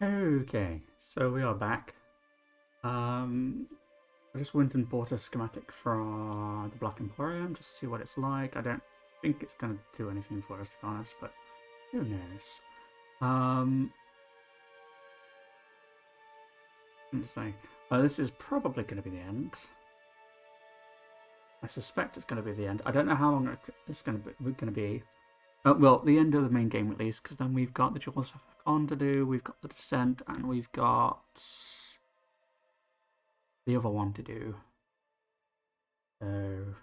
Okay, so we are back. I just went and bought a schematic from the Black Emporium just to see what it's like. I don't think it's going to do anything for us, to be honest, but who knows? Um, Interesting. This is probably going to be the end. I suspect it's going to be the end. I don't know how long it's going to be. Well, the end of the main game at least, because then we've got the Jaws of Hakkon to do, we've got the Descent, and we've got the other one to do. So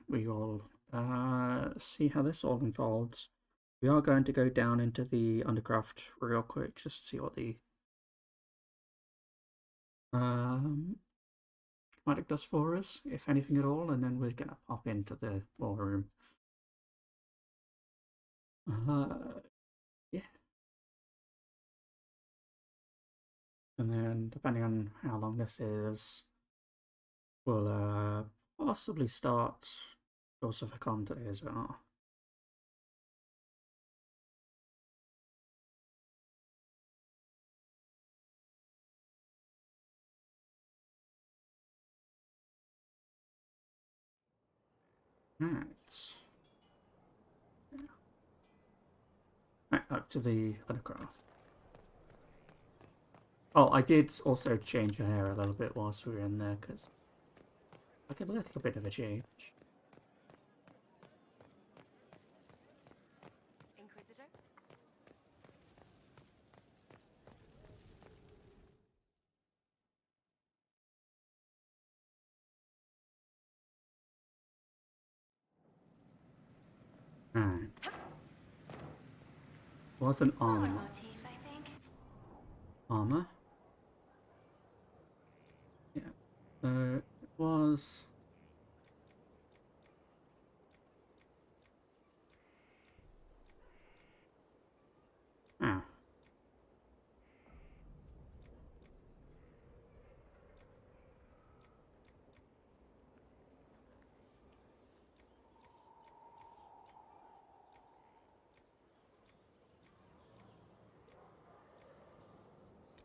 we will see how this all unfolds. We are going to go down into the Undercraft real quick just to see what the schematic does for us, if anything at all, and then we're going to pop into the war room. Yeah. And then, depending on how long this is, we'll possibly start Joseph Hakkon today as well. Right. Right, up to the Undercraft. Oh, I did also change your hair a little bit whilst we were in there, because I get a little bit of a change. Inquisitor? Right. Was an Flower armor. motif, I think. Armor? Yeah. So it was. Ah.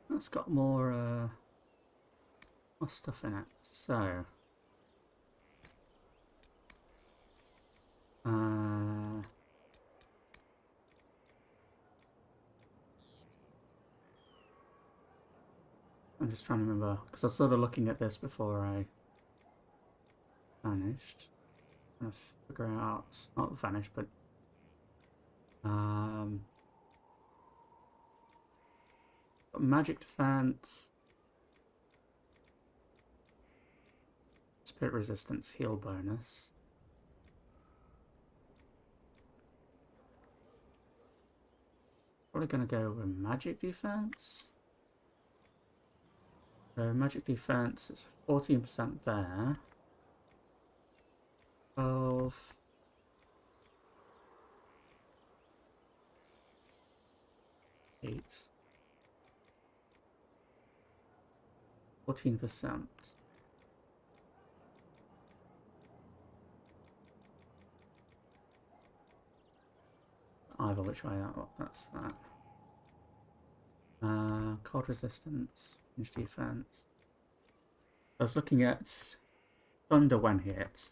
That's got more stuff in it. So. Uh. I'm just trying to remember, because I was sort of looking at this before I vanished. Trying to figure out, not vanished, but magic defense, spirit resistance, heal bonus. Probably gonna go with magic defense. So magic defense is 14% there. 12. 8. 14%. Either which way, that's that. Cold resistance, range defense. I was looking at thunder when hit.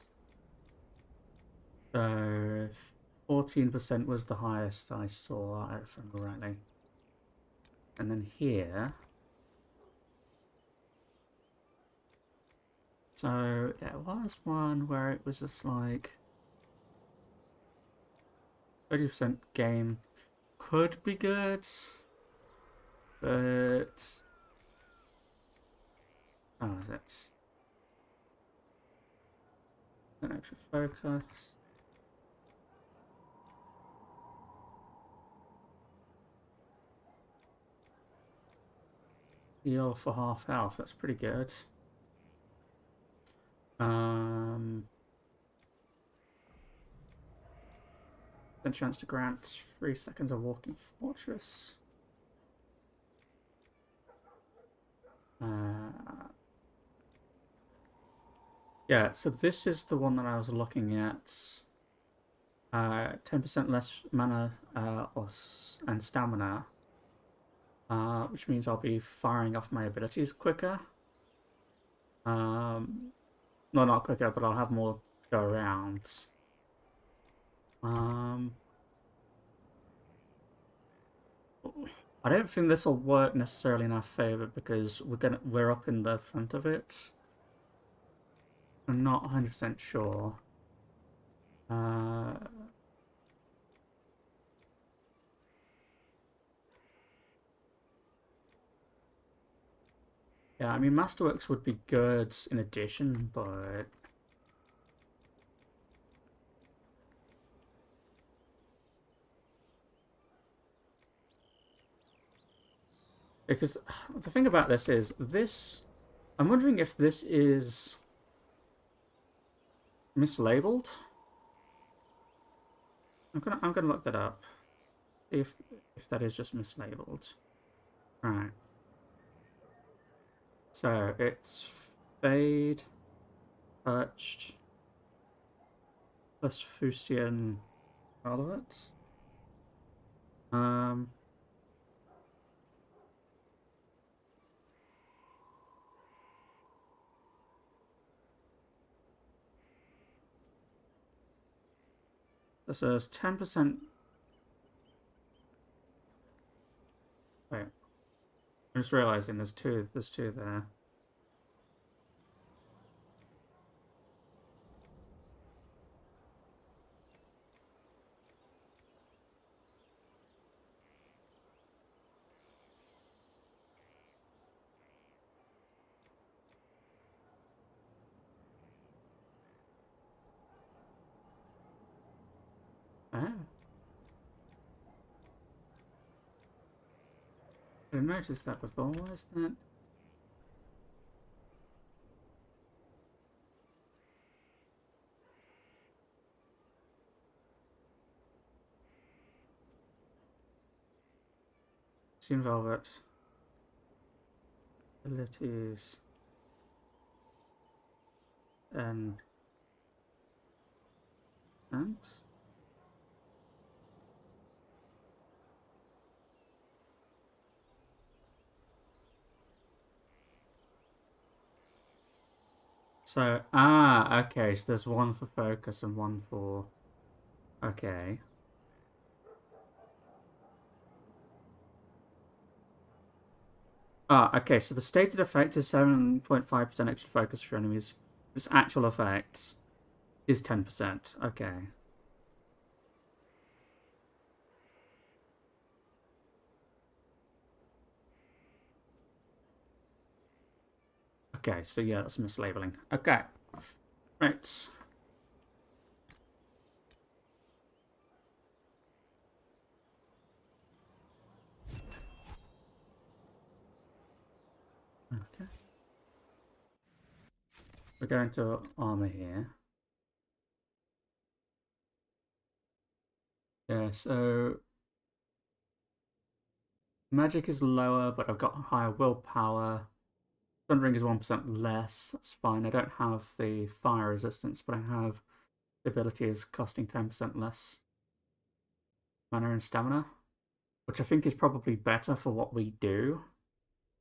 So 14% was the highest I saw, if I remember rightly. And then here. So there was one where it was just like 30% game could be good, but how is it? An extra focus. Heal for half health. That's pretty good. Then chance to grant 3 seconds of walking fortress. Yeah, so this is the one that I was looking at. 10% less mana and stamina, which means I'll be firing off my abilities quicker. No, not quicker, but I'll have more to go around. I don't think this will work necessarily in our favor because we're up in the front of it. I'm not 100% sure. Yeah, I mean, Masterworks would be good in addition, but because the thing about this is this. I'm wondering if this is mislabeled. I'm gonna look that up. If that is just mislabeled. Right. So it's Fade, Perched, plus Fustian relevance. This is 10%. Wait. I'm just realizing there's two there. Oh. I didn't notice that before. Why is that? Seen Velvet. Abilities. And. So, okay, so there's one for focus and one for... Okay. Okay, so the stated effect is 7.5% extra focus for enemies. This actual effect is 10%. Okay. Okay, so yeah, that's mislabeling. Okay. Right. Okay. We're going to armor here. Yeah, so magic is lower, but I've got higher willpower. Thundering is 1% less. That's fine. I don't have the fire resistance, but I have the ability is costing 10% less mana and stamina, which I think is probably better for what we do.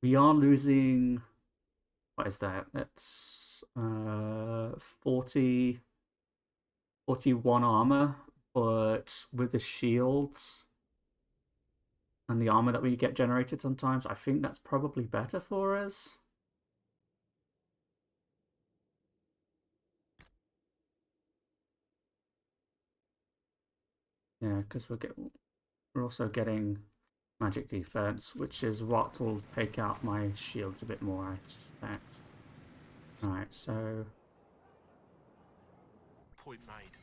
We are losing... What is that? That's 41 armor, but with the shields and the armor that we get generated sometimes, I think that's probably better for us. Yeah, because we're also getting magic defense, which is what will take out my shields a bit more, I suspect. Alright, so... Point made.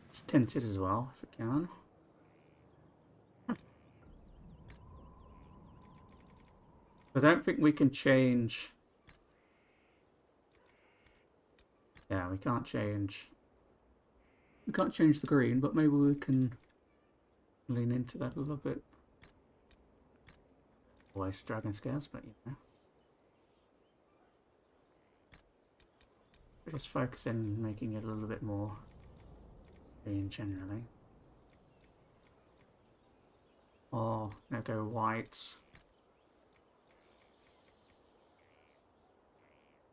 It's tinted as well, if it can. I don't think we can change... Yeah, we can't change... We can't change the green, but maybe we can lean into that a little bit. Always dragon scales, but you know. We're just focusing on making it a little bit more green generally. Or I'm gonna go white.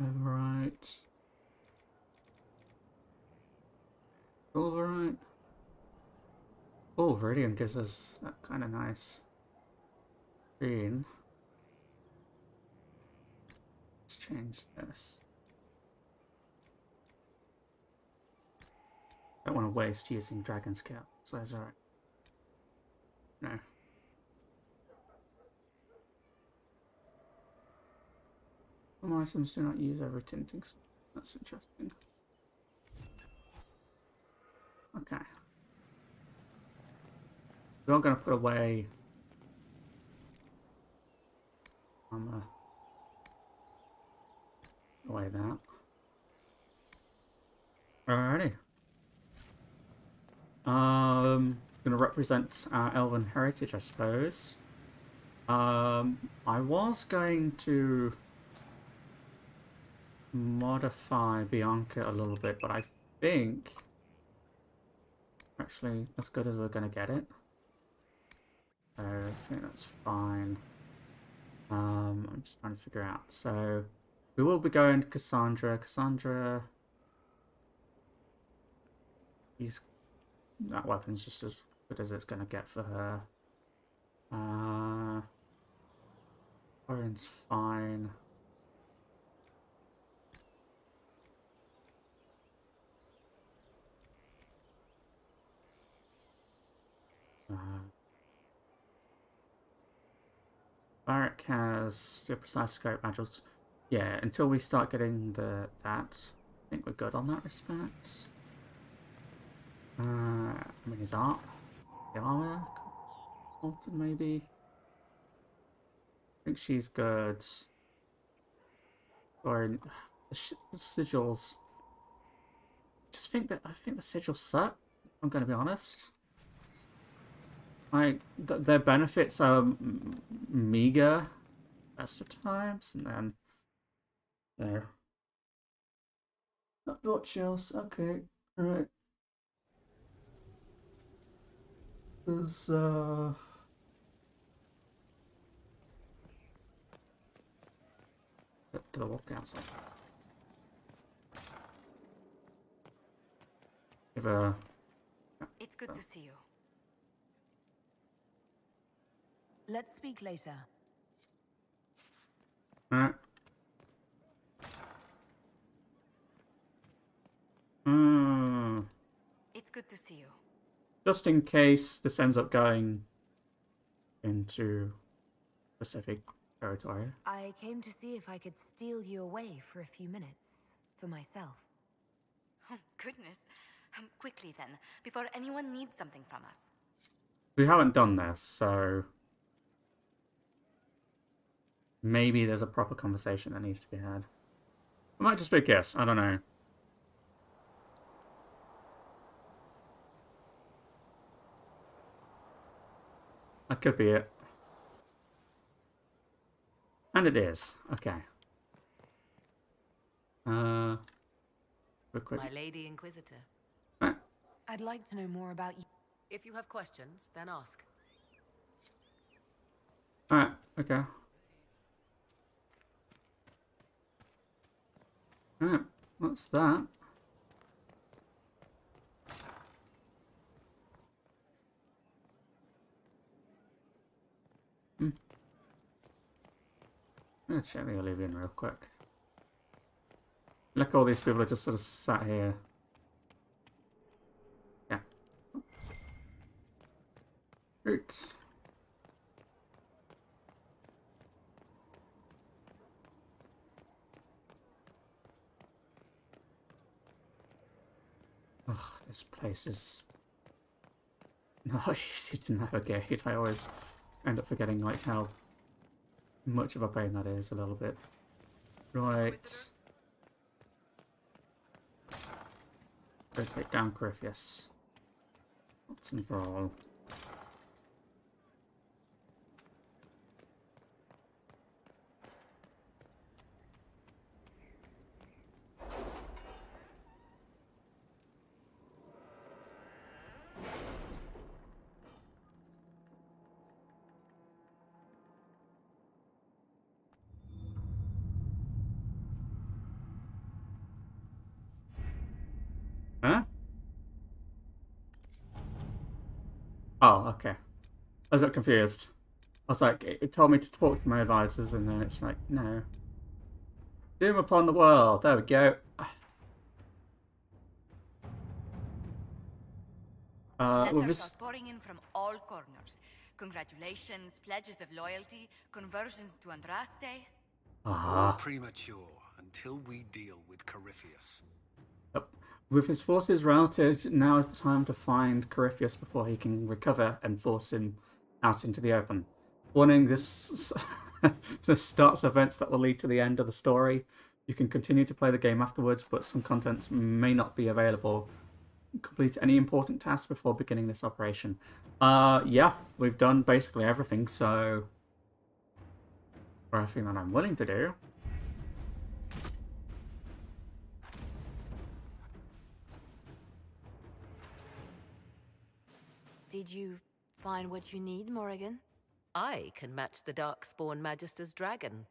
Overwrite. Overwrite. Oh, Viridian gives us that kind of nice green. Let's change this. Don't want to waste using Dragon Scale, so that's alright. No. Some items do not use every tinting. That's interesting. Okay. We're not going to put away away that. Alrighty. Gonna represent our elven heritage, I suppose. I was going to modify Bianca a little bit, but I think actually as good as we're gonna get it. So I think that's fine. I'm just trying to figure out. So we will be going to Cassandra. Cassandra, that weapon's just as good as it's gonna get for her. Orion's fine. Barrack has the precise scope modules. Yeah, until we start getting that, I think we're good on that respect. I mean, his art, the armor, altered maybe. I think she's good. Or the sigils. I think the sigils suck. I'm going to be honest. Like their benefits are meager best of times, and then there. Not much else. Okay, all right. There's the walk outside. Give a. It's good to see you. Let's speak later. Alright. It's good to see you. Just in case this ends up going into Pacific territory. I came to see if I could steal you away for a few minutes for myself. Oh, goodness. Quickly then, before anyone needs something from us. We haven't done this, so maybe there's a proper conversation that needs to be had. It might just be a guess, I don't know. That could be it. And it is. Okay. Real quick. My Lady Inquisitor. Right. I'd like to know more about you. If you have questions, then ask. Alright, okay. Alright, what's that? I'm gonna check the Olivian real quick. Look, all these people are just sort of sat here. Yeah. Roots. Ugh, this place is not easy to navigate. I always end up forgetting like how much of a pain that is a little bit. Right. Go take down Corypheus. Once and for all. Oh, okay. I got confused. I was like, it told me to talk to my advisors, and then it's like, no. Doom upon the world. There we go. With Letters this, are pouring in from all corners. Congratulations, pledges of loyalty, conversions to Andraste. All premature until we deal with Corypheus. with his forces routed, now is the time to find Corypheus before he can recover and force him out into the open. Warning: this this starts events that will lead to the end of the story. You can continue to play the game afterwards, but some contents may not be available. Complete any important tasks before beginning this operation. Yeah, we've done basically everything, so for everything that I'm willing to do. Did you find what you need, Morrigan? I can match the Darkspawn Magister's dragon.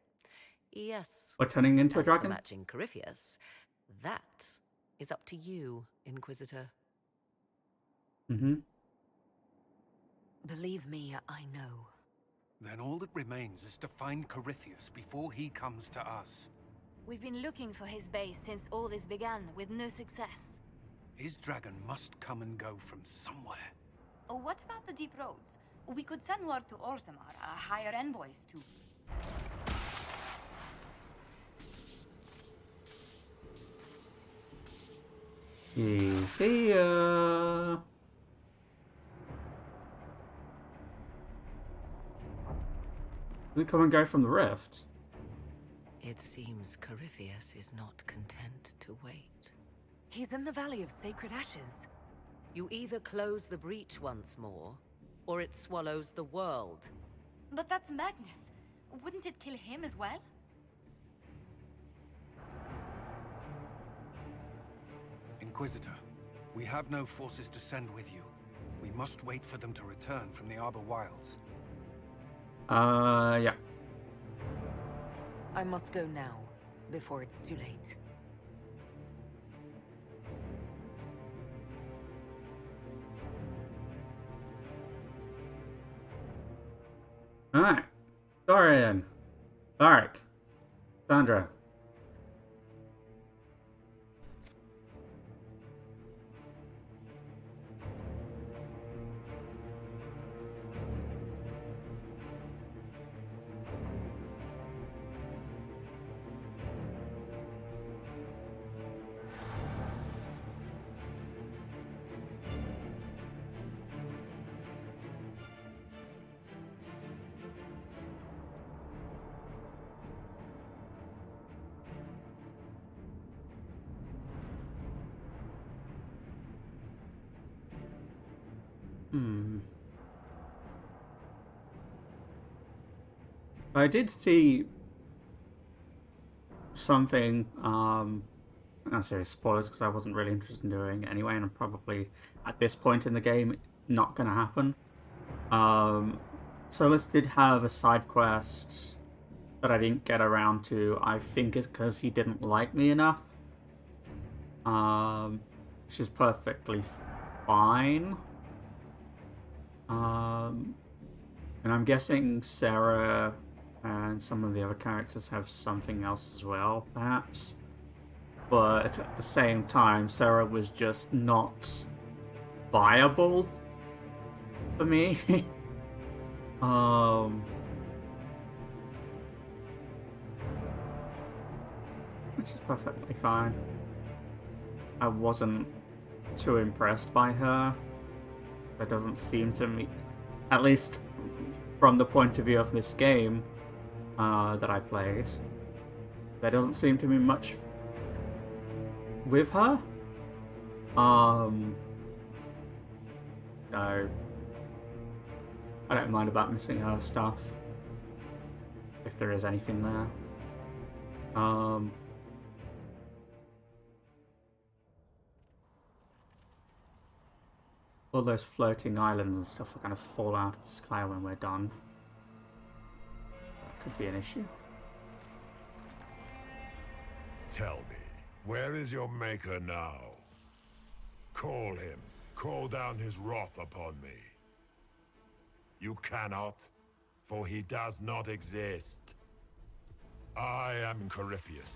Yes. We're turning into a As for dragon? matching Corypheus, that is up to you, Inquisitor. Mm-hmm. Believe me, I know. Then all that remains is to find Corypheus before he comes to us. We've been looking for his base since all this began, with no success. His dragon must come and go from somewhere. Oh, what about the deep roads? We could send word to Orzammar, hire envoys to... He's here. Does it come and go from the rift? It seems Corypheus is not content to wait. He's in the Valley of Sacred Ashes. You either close the breach once more, or it swallows the world. But that's madness. Wouldn't it kill him as well? Inquisitor, we have no forces to send with you. We must wait for them to return from the Arbor Wilds. Yeah. I must go now, before it's too late. Alright. Dorian. Varric. Sandra. I did see something, not serious spoilers because I wasn't really interested in doing it anyway, and I'm probably at this point in the game not going to happen. Solus did have a side quest that I didn't get around to. I think it's because he didn't like me enough, which is perfectly fine. And I'm guessing Sarah and some of the other characters have something else as well, perhaps. But at the same time, Sarah was just not viable for me. Which is perfectly fine. I wasn't too impressed by her. That doesn't seem to me, at least from the point of view of this game that I played, there doesn't seem to be much with her. So I don't mind about missing her stuff if there is anything there. All those floating islands and stuff are going to fall out of the sky when we're done. That could be an issue. Tell me, where is your maker now? Call him. Call down his wrath upon me. You cannot, for he does not exist. I am Corypheus.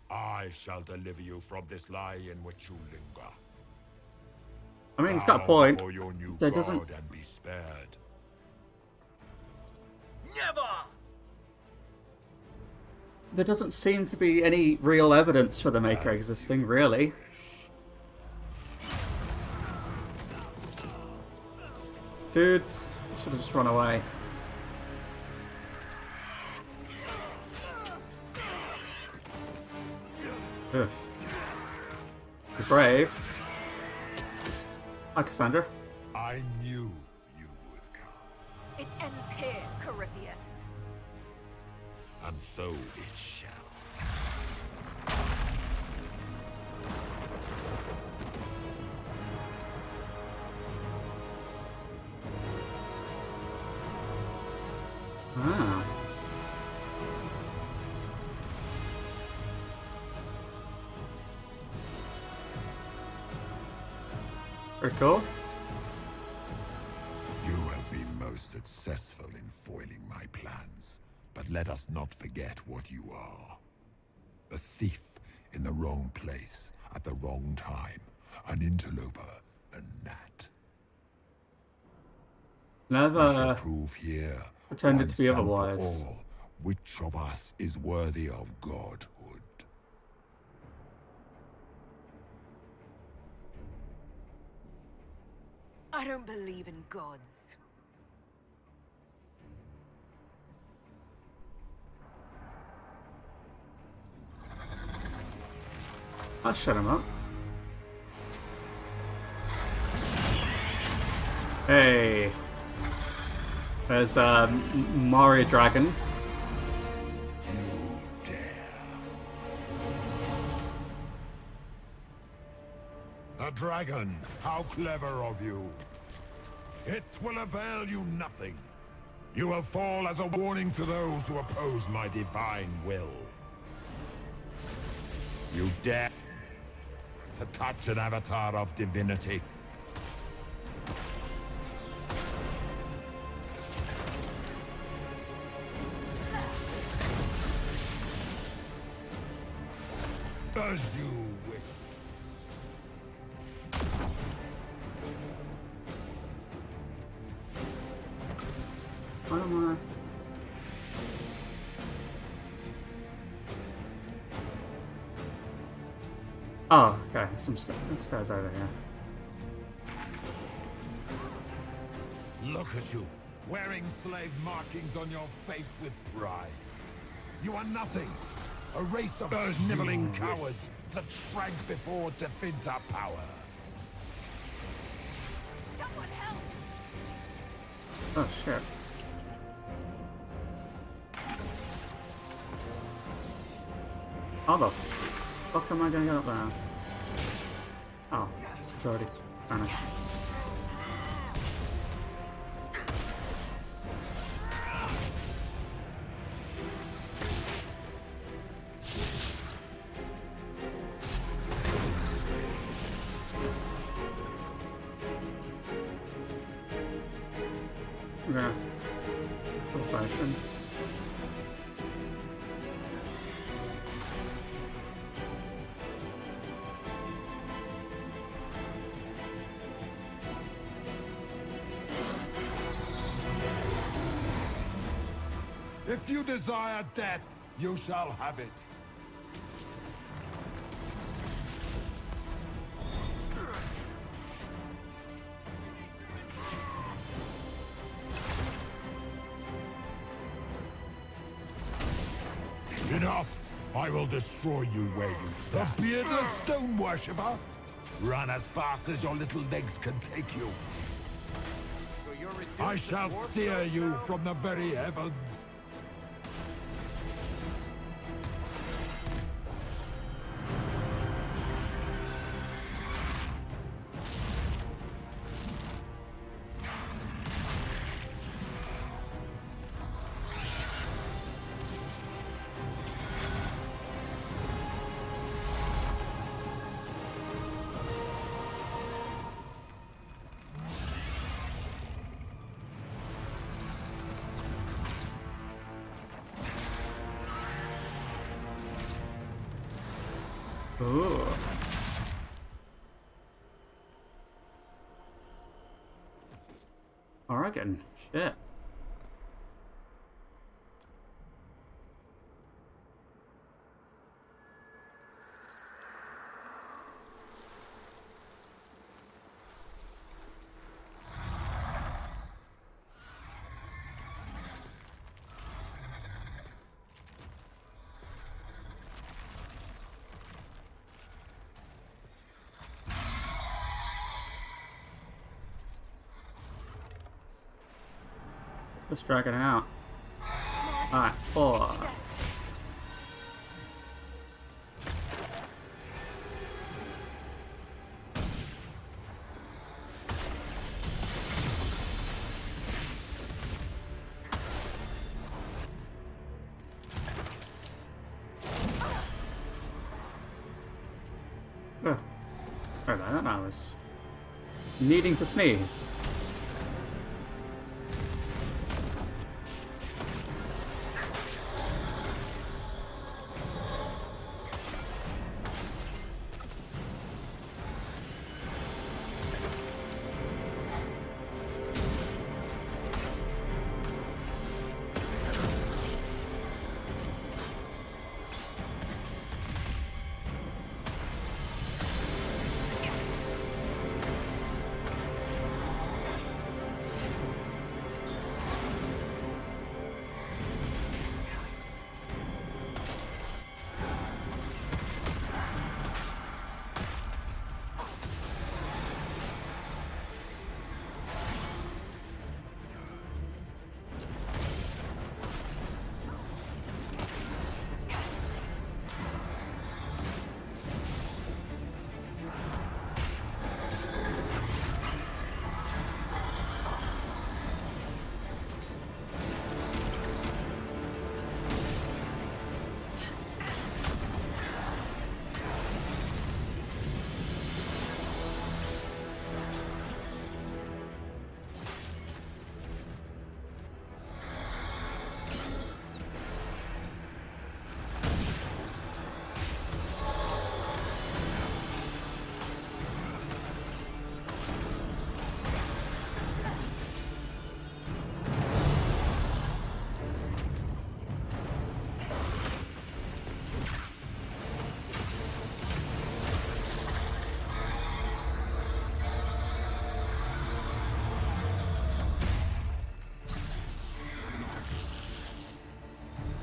I shall deliver you from this lie in which you linger. I mean, he's got a Bow point. before your new There god doesn't. and be spared. There doesn't seem to be any real evidence for the Maker existing, really. Dude, should have just run away. Oof. You're brave. Hi, Cassandra. I knew you would come, It ends here, Corypheus. and so it shall. Ah. Pretty cool. You have been most successful in foiling my plans, but let us not forget what you are. A thief in the wrong place at the wrong time, an interloper, a gnat. We shall Never prove here, pretended to be once and for otherwise. all, which of us is worthy of godhood. I don't believe in gods. I'll shut him up. Hey. There's a Mario Dragon. You dare. A dragon! How clever of you! It will avail you nothing. You will fall as a warning to those who oppose my divine will. You dare to touch an avatar of divinity. As you wish. I don't wanna... Oh, okay. Some stairs over here. Look at you, wearing slave markings on your face with pride. You are nothing. A race of sniveling cowards that shrank before Definta power. Someone help! Oh, shit. How the fuck am I gonna get up there? Oh, it's already vanished. I'm gonna put a fire in. If you desire death, you shall have it. Enough! I will destroy you where you stand. The beardless stone worshipper? Run as fast as your little legs can take you. I shall steer you from the very heavens. Oregon. Shit. Let's drag it out. Alright, 4. Oh, sorry about that. I was needing to sneeze.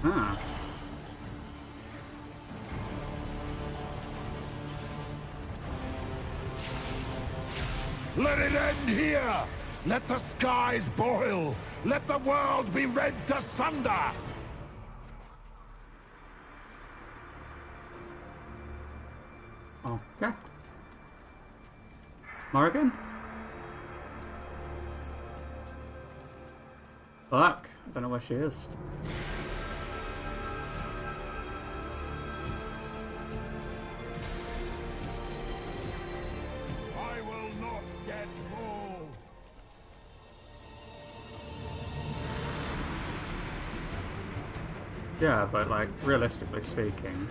Huh. Let it end here! Let the skies boil! Let the world be rent asunder! Okay. Morrigan? Fuck. I don't know where she is. I will not get full! Yeah, but like, realistically speaking...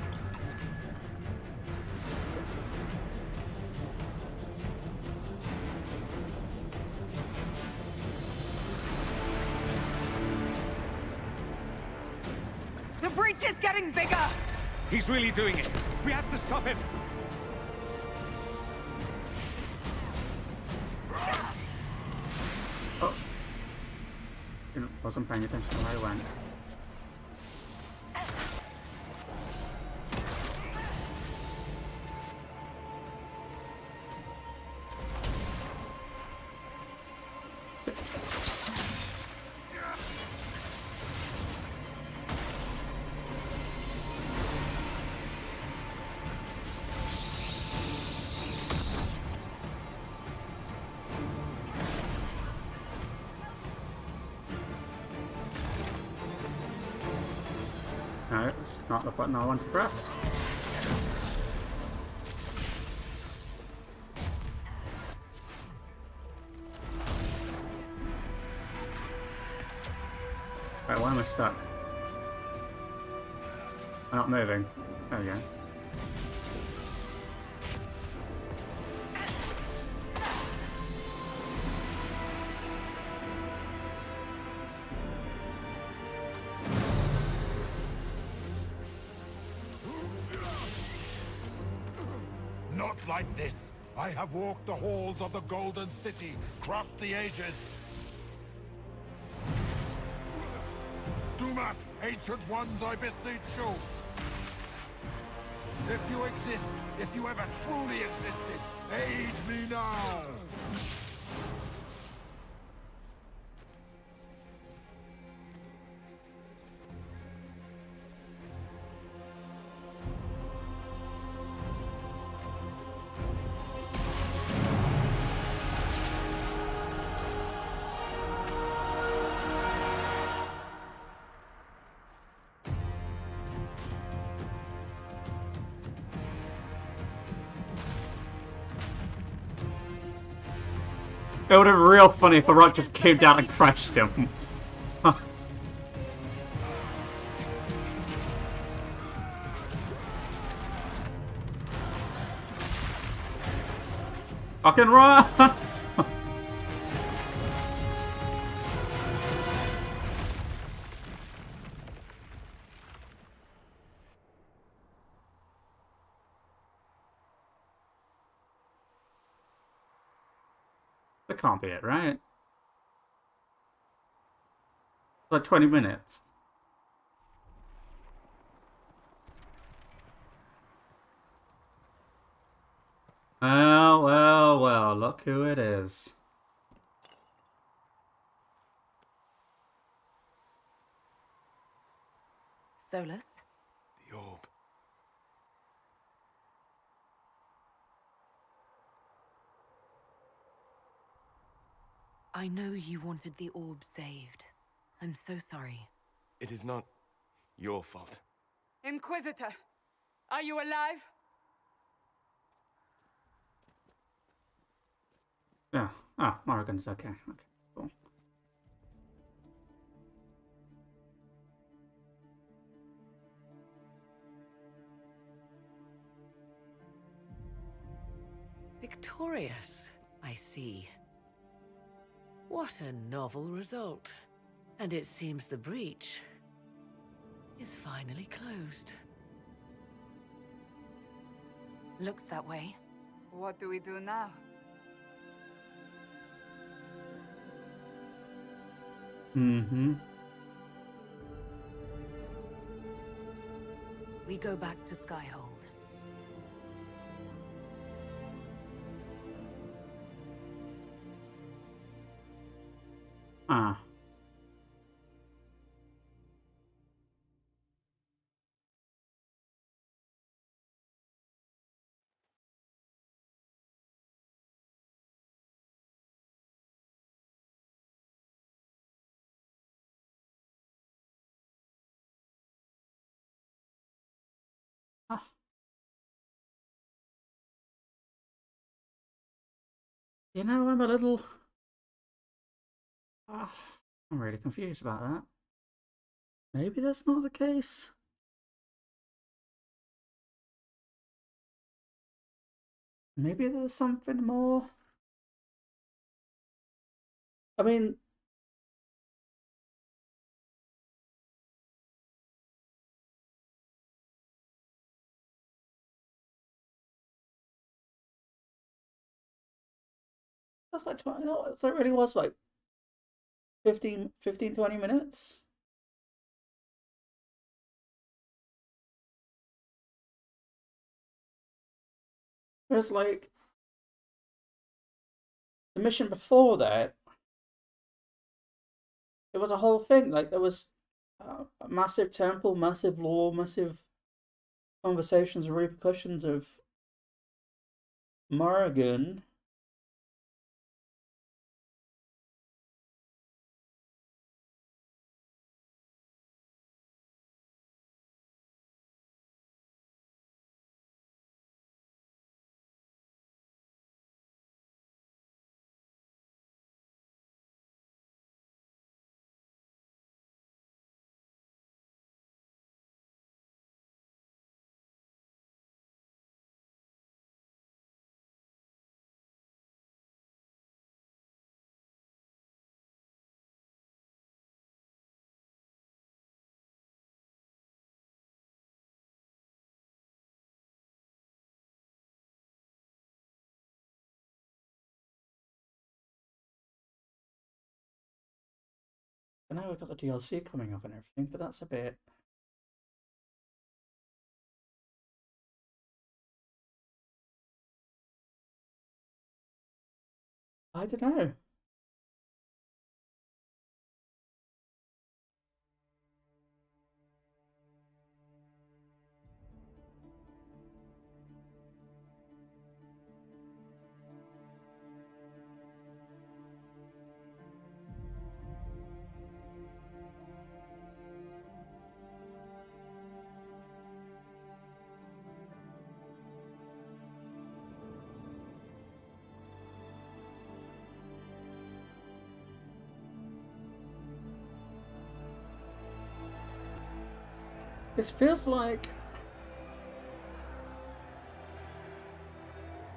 The breach is getting bigger! He's really doing it. We have to stop him. Oh. Wasn't paying attention to where I went. No, it's not the button I want to press. Right, why am I stuck? I'm not moving. There we go. like this. I have walked the halls of the Golden City, crossed the ages. Dumat, ancient ones, I beseech you. If you exist, if you ever truly existed, aid me now! It would have been real funny if a rock just came down and crushed him. Fucking run! That can't be it, right? Like 20 minutes. Well, well, well, look who it is. Solus? The orb. I know you wanted the orb saved. I'm so sorry. It is not your fault. Inquisitor, are you alive? Yeah. Ah, Morrigan's okay. Okay, cool. Victorious, I see. What a novel result. And it seems the breach is finally closed. Looks that way. What do we do now? Mm-hmm. We go back to Skyhold. Ah. Ah. You know, I'm a little... I'm really confused about that. Maybe that's not the case. Maybe there's something more. I mean... That's like 20, no, that really was like 15, 20 minutes. There's like the mission before that. It was a whole thing. Like there was a massive temple, massive lore, massive conversations and repercussions of Morrigan. I know we've got the DLC coming up and everything, but that's a bit... I don't know. This feels like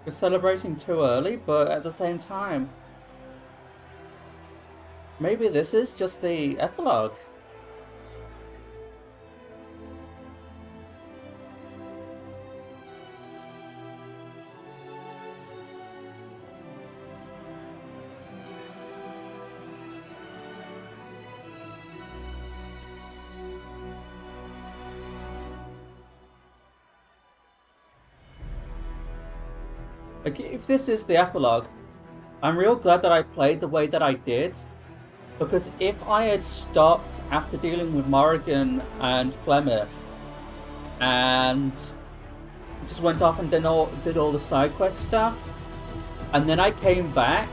we're celebrating too early, but at the same time, maybe this is just the epilogue. Like, if this is the epilogue, I'm real glad that I played the way that I did, because if I had stopped after dealing with Morrigan and Plymouth and just went off and did all the side quest stuff, and then I came back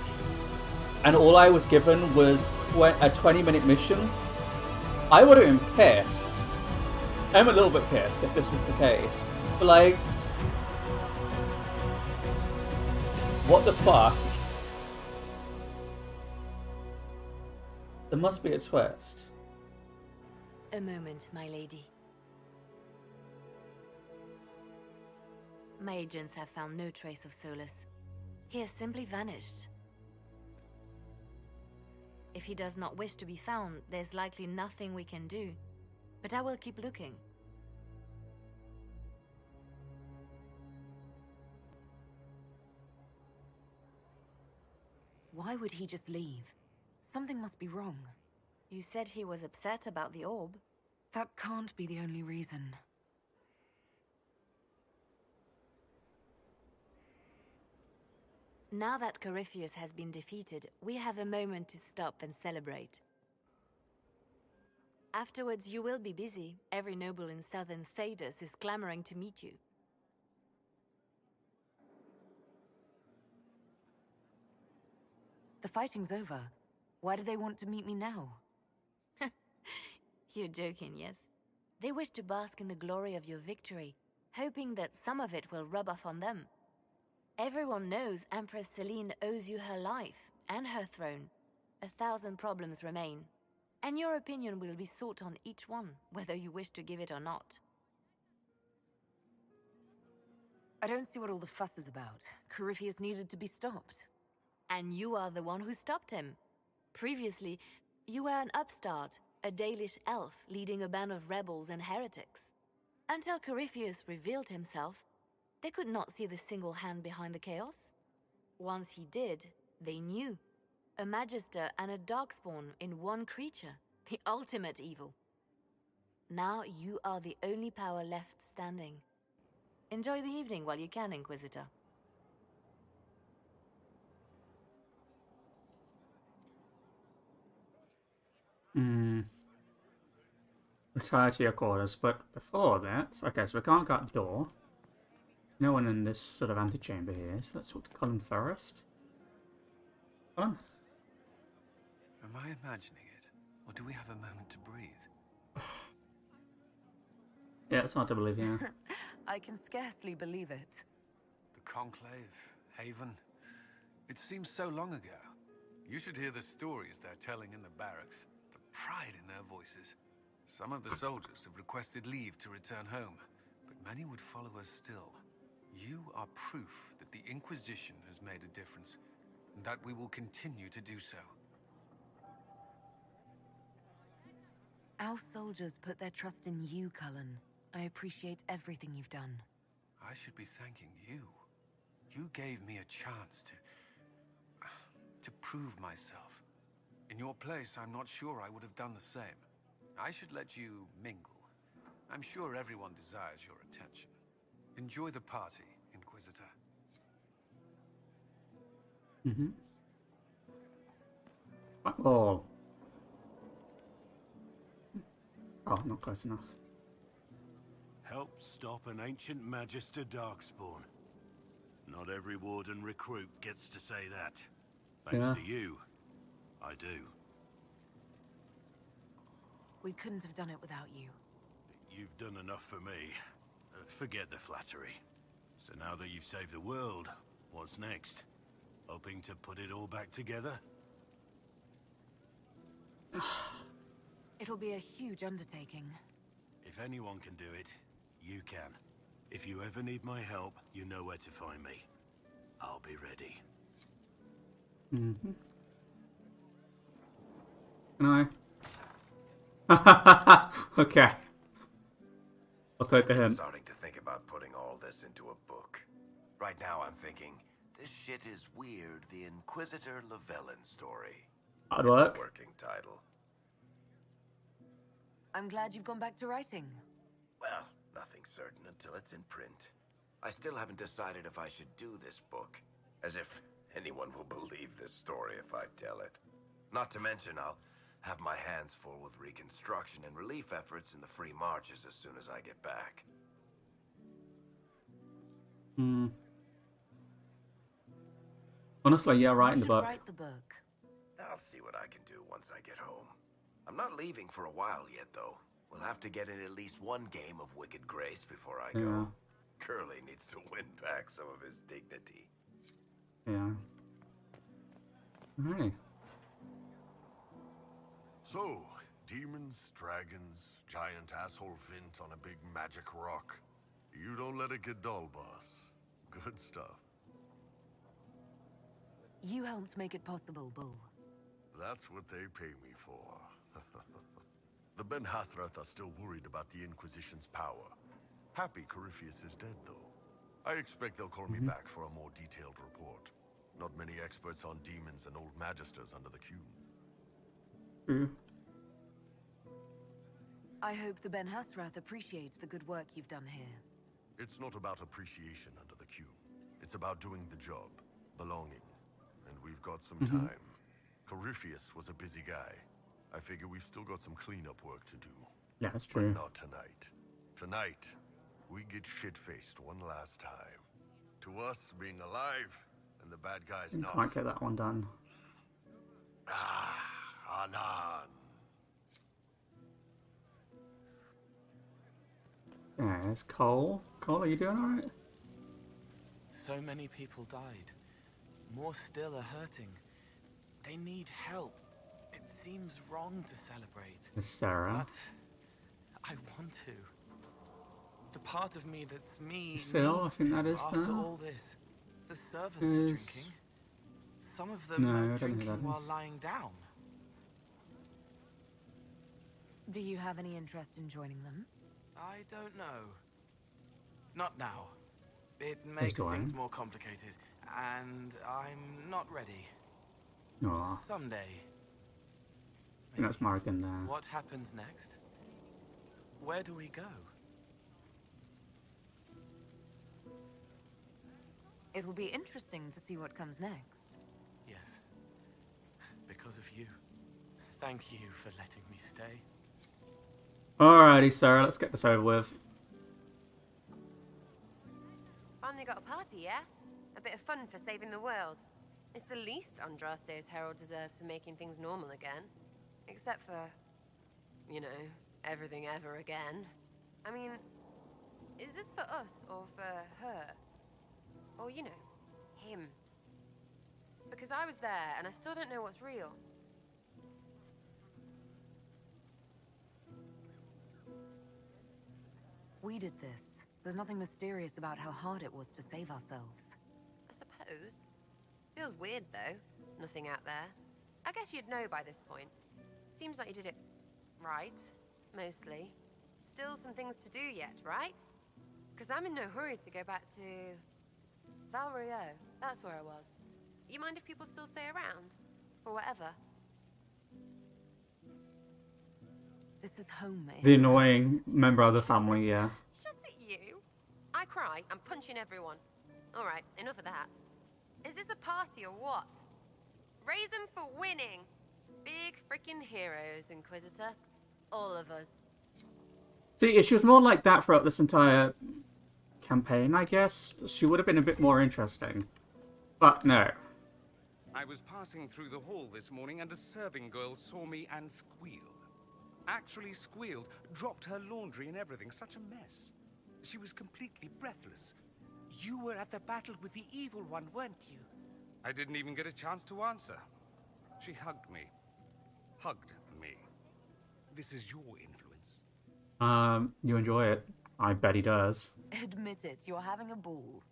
and all I was given was a 20-minute mission, I would have been pissed. I'm a little bit pissed if this is the case, but like, what the fuck? There must be a twist. A moment, my lady. My agents have found no trace of Solus. He has simply vanished. If he does not wish to be found, there's likely nothing we can do. But I will keep looking. Why would he just leave? Something must be wrong. You said he was upset about the orb. That can't be the only reason. Now that Corypheus has been defeated, we have a moment to stop and celebrate. Afterwards, you will be busy. Every noble in southern Thedas is clamoring to meet you. The fighting's over. Why do they want to meet me now? You're joking, yes? They wish to bask in the glory of your victory, hoping that some of it will rub off on them. Everyone knows Empress Celine owes you her life and her throne. 1,000 problems remain, and your opinion will be sought on each one, whether you wish to give it or not. I don't see what all the fuss is about. Corypheus needed to be stopped. And you are the one who stopped him. Previously, you were an upstart, a Dalish elf leading a band of rebels and heretics. Until Corypheus revealed himself, they could not see the single hand behind the chaos. Once he did, they knew. A magister and a darkspawn in one creature, the ultimate evil. Now you are the only power left standing. Enjoy the evening while you can, Inquisitor. Retire to your quarters, but before that... Okay, so we can't get a door. No one in this sort of antechamber here, so let's talk to Colin first. Colin? Am I imagining it? Or do we have a moment to breathe? Yeah, it's hard to believe, yeah. I can scarcely believe it. The Conclave, Haven. It seems so long ago. You should hear the stories they're telling in the barracks. The pride in their voices. Some of the soldiers have requested leave to return home, but many would follow us still. You are proof that the Inquisition has made a difference, and that we will continue to do so. Our soldiers put their trust in you, Cullen. I appreciate everything you've done. I should be thanking you. You gave me a chance to prove myself. In your place, I'm not sure I would have done the same. I should let you mingle. I'm sure everyone desires your attention. Enjoy the party, Inquisitor. Mm-hmm. Oh. Oh, not close enough. Help stop an ancient Magister Darkspawn. Not every Warden recruit gets to say that. Thanks to you, I do. We couldn't have done it without you. You've done enough for me. Forget the flattery. So now that you've saved the world, what's next? Hoping to put it all back together? It'll be a huge undertaking. If anyone can do it, you can. If you ever need my help, you know where to find me. I'll be ready. Mm-hmm. Can I? Okay. I'll take the hint. Starting to think about putting all this into a book. Right now I'm thinking, this shit is weird, the Inquisitor Llewellyn story. That'd It's work. a working title. I'm glad you've gone back to writing. Well, nothing's certain until it's in print. I still haven't decided if I should do this book. As if anyone will believe this story if I tell it. Not to mention I'll have my hands full with reconstruction and relief efforts in the Free Marches as soon as I get back. Hmm. Honestly, yeah, writing the You should book. write the book. I'll see what I can do once I get home. I'm not leaving for a while yet, though. We'll have to get in at least one game of Wicked Grace before I go. Yeah. Curly needs to win back some of his dignity. Yeah. Alright. So, demons, dragons, giant asshole Vint on a big magic rock. You don't let it get dull, boss. Good stuff. You helped make it possible, Bull. That's what they pay me for. The Ben Hathrath are still worried about the Inquisition's power. Happy Corypheus is dead, though. I expect they'll call me back for a more detailed report. Not many experts on demons and old magisters under the Q. True. I hope the Ben Hathrath appreciates the good work you've done here. It's not about appreciation under the Q. It's about doing the job, belonging. And we've got some time. Corypheus was a busy guy. I figure we've still got some cleanup work to do. Yeah, that's But true. not tonight. Tonight, we get shit-faced one last time. To us, being alive, and the bad guys Didn't not. quite get that one done. Ah, Anan. There's Cole. Cole, are you doing alright? So many people died. More still are hurting. They need help. It seems wrong to celebrate. There's Sarah. But I want to. The part of me that's me Sil, I needs think to that is after there. all this. The servants are Is- drinking. Some of them No, I are don't think drinking that while is. lying down. Do you have any interest in joining them? I don't know. Not now. It makes Dwayne. things more complicated, and I'm not ready. Aw, I Someday. think that's Morrigan there. What happens next? Where do we go? It will be interesting to see what comes next. Yes. Because of you. Thank you for letting me stay. Alrighty, Sarah, let's get this over with. Finally got a party, yeah? A bit of fun for saving the world. It's the least Andraste's Herald deserves for making things normal again. Except for, you know, everything ever again. I mean, is this for us or for her? Or, you know, him? Because I was there and I still don't know what's real. We did this. There's nothing mysterious about how hard it was to save ourselves. I suppose. Feels weird, though. Nothing out there. I guess you'd know by this point. Seems like you did it right, mostly. Still some things to do yet, right? Because I'm in no hurry to go back to... Valrio. That's where I was. You mind if people still stay around? Or whatever? This is home, eh? The annoying member of the family, yeah. Shut it, you. I cry, I'm punching everyone. All right, enough of that. Is this a party or what? Raise them for winning. Big freaking heroes, Inquisitor. All of us. See, if she was more like that throughout this entire campaign, I guess, she would have been a bit more interesting. But no. I was passing through the hall this morning and a serving girl saw me and squealed. Actually squealed, dropped her laundry and everything. Such a mess. She was completely breathless. You were at the battle with the evil one, weren't you? I didn't even get a chance to answer. She hugged me. Hugged me. This is your influence. You enjoy it. I bet he does. Admit it, you're having a ball.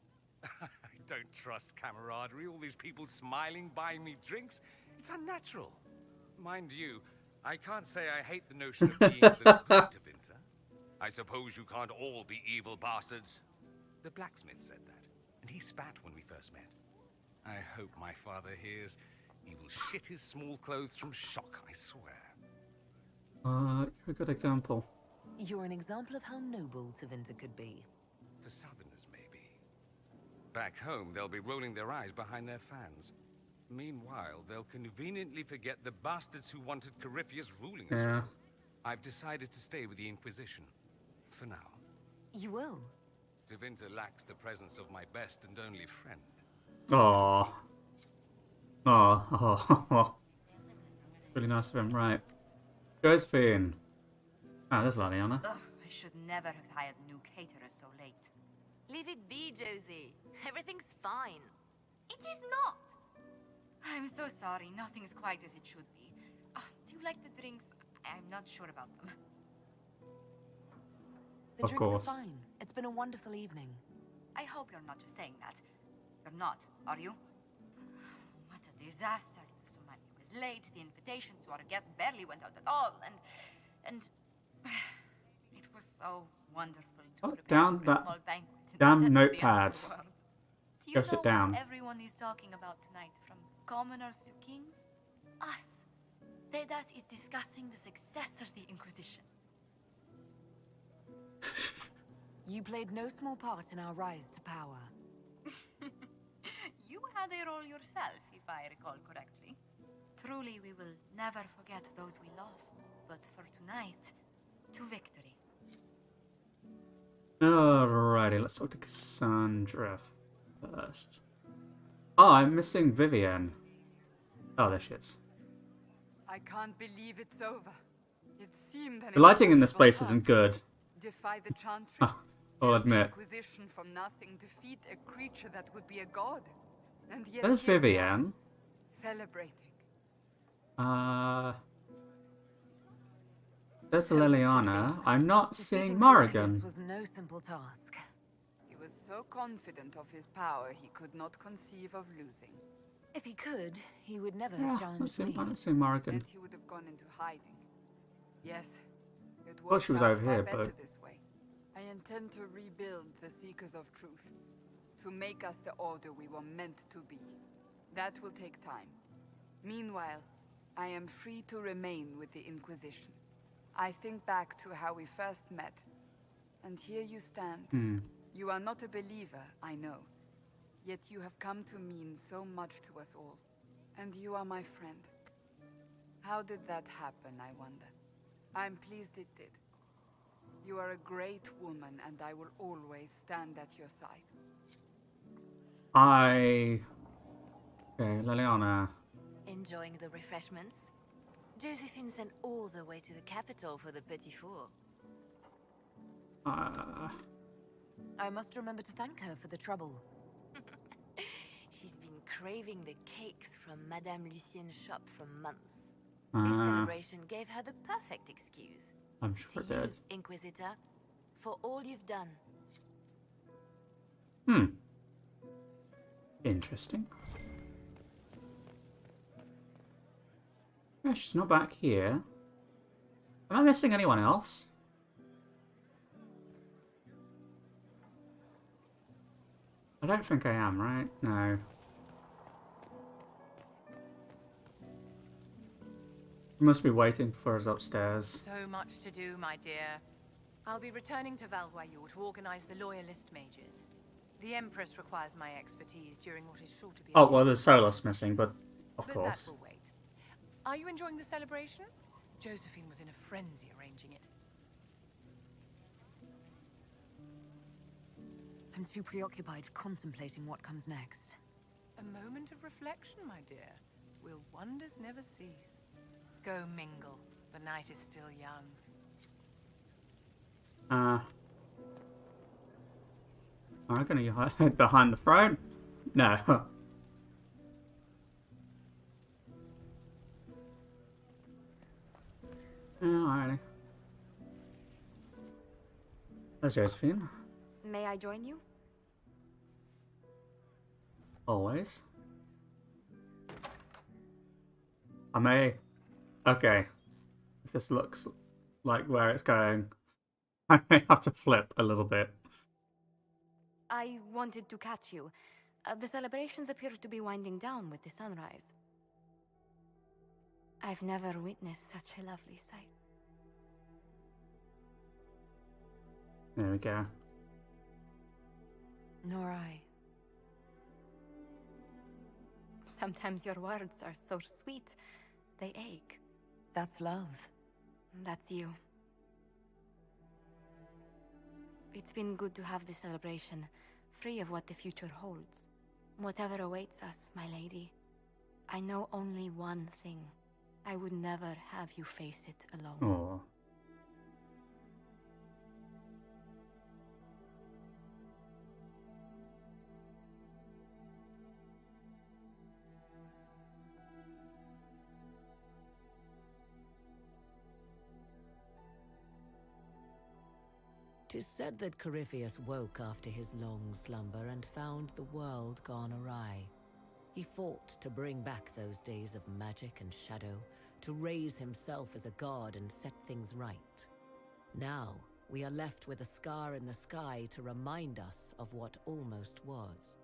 I don't trust camaraderie. All these people smiling, buying me drinks. It's unnatural. Mind you, I can't say I hate the notion of being the good Tevinter. I suppose you can't all be evil bastards. The blacksmith said that, and he spat when we first met. I hope my father hears. He will shit his small clothes from shock, I swear. You're a good example. You're an example of how noble Tevinter could be. For Southerners, maybe. Back home, they'll be rolling their eyes behind their fans. Meanwhile, they'll conveniently forget the bastards who wanted Corypheus ruling us all. I've decided to stay with the Inquisition. For now. You will? Tevinter lacks the presence of my best and only friend. Aww. Oh. Really nice of him, right. Josephine. Ah, there's Liliana. Ugh, I should never have hired a new caterer so late. Leave it be, Josie. Everything's fine. It is not! I'm so sorry, nothing's quite as it should be. Do you like the drinks? I'm not sure about them. The Of drinks course. are fine. It's been a wonderful evening. I hope you're not just saying that. You're not, are you? What a disaster. So many was late, the invitations to our guests barely went out at all, and it was so wonderful to Oh, prepare down for a that small banquet in damn the end of notepad. the world. Do you Go know sit down. what everyone is talking about tonight, from commoners to kings? Us. Thedas is discussing the successor of the Inquisition. You played no small part in our rise to power. You had a role yourself, if I recall correctly. Truly, we will never forget those we lost. But for tonight, to victory. Alrighty, let's talk to Cassandra first. Oh, I'm missing Vivienne. Oh, there she is. I can't believe it's over. It seemed an The lighting in this impossible place task. isn't good. Defy the Chantry. I'll build the admit. Inquisition from nothing, defeat a creature that would be a god. And yet There's here we are, Vivienne. celebrating. There's Liliana. I'm not seeing Defeating Morrigan. Corypheus was no simple task. He was so confident of his power, he could not conceive of losing. If he could, he would never Yeah, have I challenged don't me. see Morrigan. And he would have gone into hiding. Yes, it Well, worked she was out over far here, better but- this way. I intend to rebuild the Seekers of Truth, to make us the order we were meant to be. That will take time. Meanwhile, I am free to remain with the Inquisition. I think back to how we first met, and here you stand. You are not a believer, I know. Yet you have come to mean so much to us all. And you are my friend. How did that happen, I wonder? I'm pleased it did. You are a great woman, and I will always stand at your side. Okay, Liliana. Enjoying the refreshments? Josephine sent all the way to the capital for the petit four. I must remember to thank her for the trouble. She's been craving the cakes from Madame Lucien's shop for months. This celebration gave her the perfect excuse. I'm sure it To you, did. Inquisitor, for all you've done. Interesting. Yeah, she's not back here. Am I missing anyone else? I don't think I am, right? No. You must be waiting for us upstairs. So much to do, my dear. I'll be returning to Valvoyou to organize the Loyalist mages. The Empress requires my expertise during what is sure to be... Oh, well, there's Solus missing, but of But course. that will wait. Are you enjoying the celebration? Josephine was in a frenzy arranging it. I'm too preoccupied contemplating what comes next. A moment of reflection, my dear. Will wonders never cease? Go mingle. The night is still young. Am I gonna hide behind the throne? No. Alrighty. There's Josephine. May I join you? Always. I may... Okay. If this looks like where it's going, I may have to flip a little bit. I wanted to catch you. The celebrations appear to be winding down with the sunrise. I've never witnessed such a lovely sight. There we go. Nor I. Sometimes your words are so sweet, they ache. That's love. That's you. It's been good to have this celebration, free of what the future holds. Whatever awaits us, my lady, I know only one thing. I would never have you face it alone. Oh. Tis said that Corypheus woke after his long slumber and found the world gone awry. He fought to bring back those days of magic and shadow, to raise himself as a god and set things right. Now, we are left with a scar in the sky to remind us of what almost was.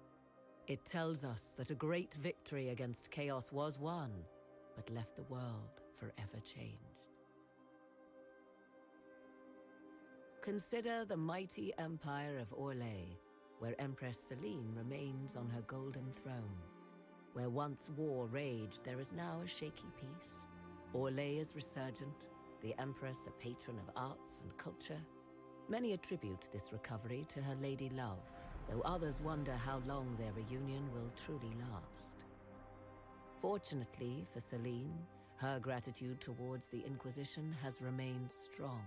It tells us that a great victory against chaos was won, but left the world forever changed. Consider the mighty empire of Orlais, where Empress Celine remains on her golden throne. Where once war raged, there is now a shaky peace. Orlais is resurgent, the Empress a patron of arts and culture. Many attribute this recovery to her lady love, though others wonder how long their reunion will truly last. Fortunately for Celine, her gratitude towards the Inquisition has remained strong.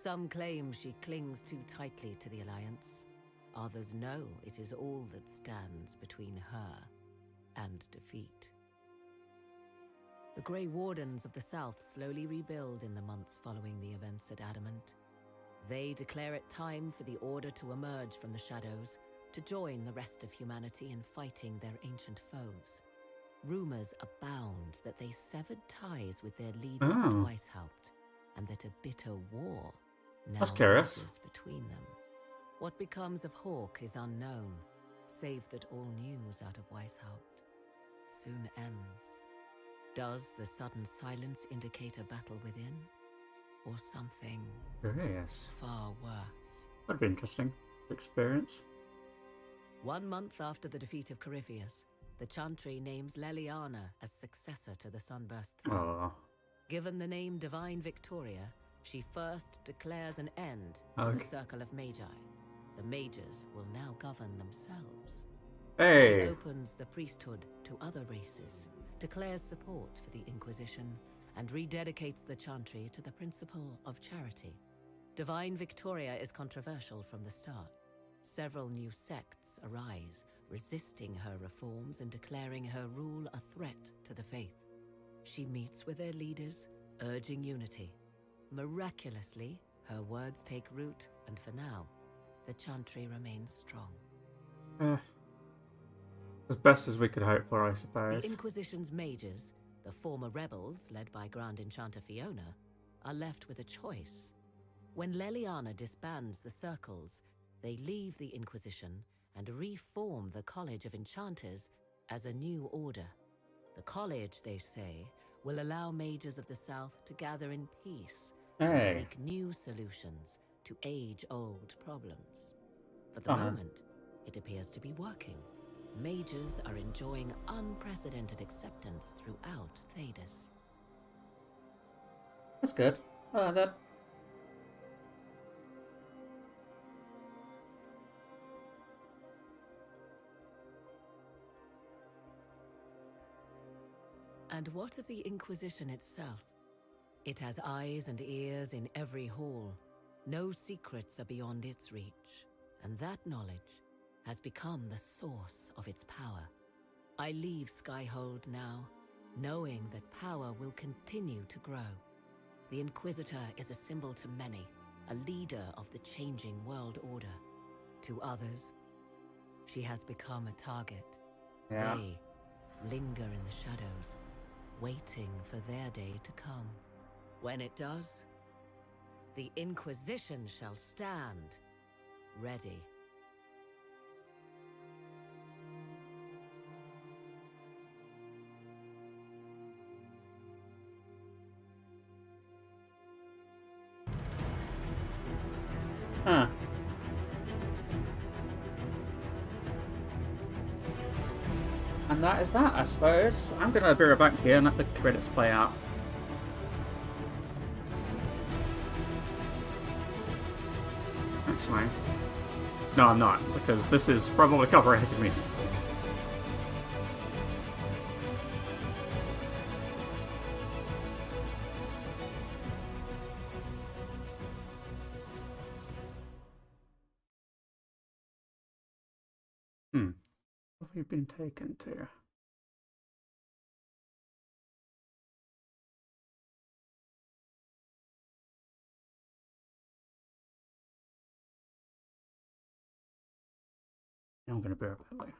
Some claim she clings too tightly to the Alliance. Others know it is all that stands between her and defeat. The Grey Wardens of the South slowly rebuild in the months following the events at Adamant. They declare it time for the Order to emerge from the shadows, to join the rest of humanity in fighting their ancient foes. Rumors abound that they severed ties with their leaders at Weishaupt, and that a bitter war now rages between them. What becomes of Hawke is unknown, save that all news out of Weishaupt soon ends. Does the sudden silence indicate a battle within? Or something far worse? That'd be interesting experience. 1 month after the defeat of Corypheus, the Chantry names Leliana as successor to the Sunburst throne. Given the name Divine Victoria, she first declares an end to the Circle of Magi. The mages will now govern themselves. She opens the priesthood to other races, declares support for the Inquisition, and rededicates the Chantry to the principle of charity. Divine Victoria is controversial from the start. Several new sects arise, resisting her reforms and declaring her rule a threat to the faith. She meets with their leaders, urging unity. Miraculously, her words take root, and for now, the Chantry remains strong. As best as we could hope for, I suppose. The Inquisition's mages, the former rebels led by Grand Enchanter Fiona, are left with a choice. When Leliana disbands the circles, they leave the Inquisition and reform the College of Enchanters as a new order. The college, they say, will allow mages of the South to gather in peace Hey. and seek new solutions to age-old problems. For the moment, it appears to be working. Mages are enjoying unprecedented acceptance throughout Thedas. That's good. That. And what of the Inquisition itself? It has eyes and ears in every hall. No secrets are beyond its reach, and that knowledge has become the source of its power. I leave Skyhold now, knowing that power will continue to grow. The Inquisitor is a symbol to many, a leader of the changing world order. To others, she has become a target. Yeah. They linger in the shadows, waiting for their day to come. When it does, the Inquisition shall stand, ready. Huh. And that is that, I suppose. I'm gonna be right back here and let the credits play out. Actually, no, I'm not, because this is probably copyrighted music. What have we been taken to? I'm gonna be right back.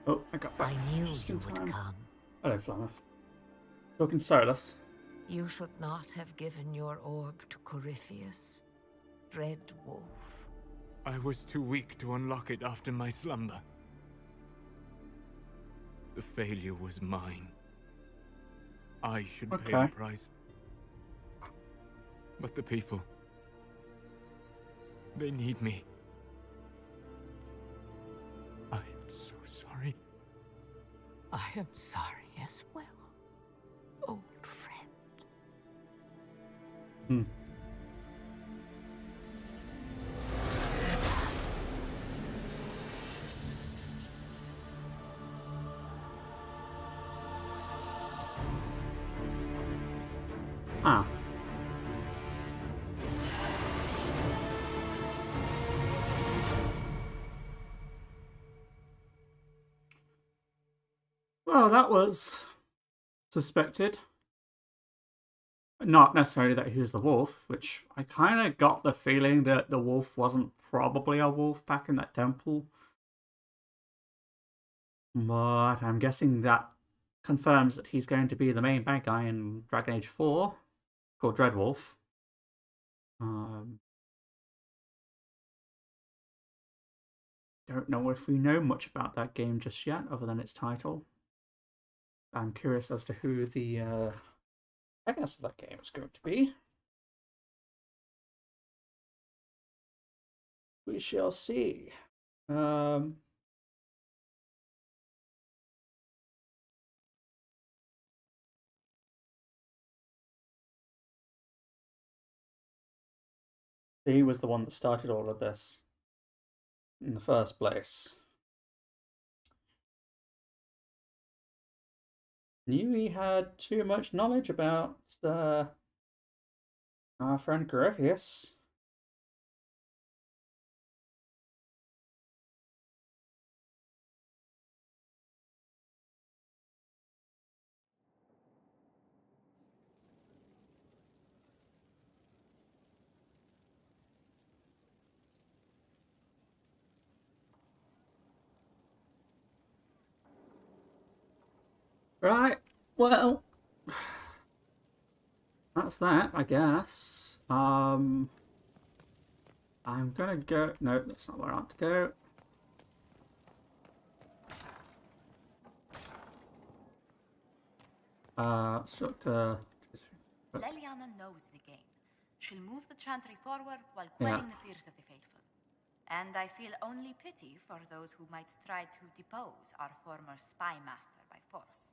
Oh, I got back. I knew just you in would time. come. Hello, Flameth. Talking Solus. You should not have given your orb to Corypheus, Red Wolf. I was too weak to unlock it after my slumber. The failure was mine. I should pay the price. But the people... they need me. I am so sorry. I am sorry as well, old friend. Ah. Well, that was suspected. Not necessarily that he was the wolf, which I kind of got the feeling that the wolf wasn't probably a wolf back in that temple. But I'm guessing that confirms that he's going to be the main bad guy in Dragon Age 4, called Dreadwolf. Don't know if we know much about that game just yet, other than its title. I'm curious as to who the protagonist of that game is going to be. We shall see. He was the one that started all of this in the first place. Knew he had too much knowledge about our friend Corypheus. Right, well, that's that, I guess. I'm gonna go. No, that's not where I want to go. Let's talk to. Leliana knows the game. She'll move the Chantry forward while quelling the fears of the faithful. And I feel only pity for those who might try to depose our former spy master by force.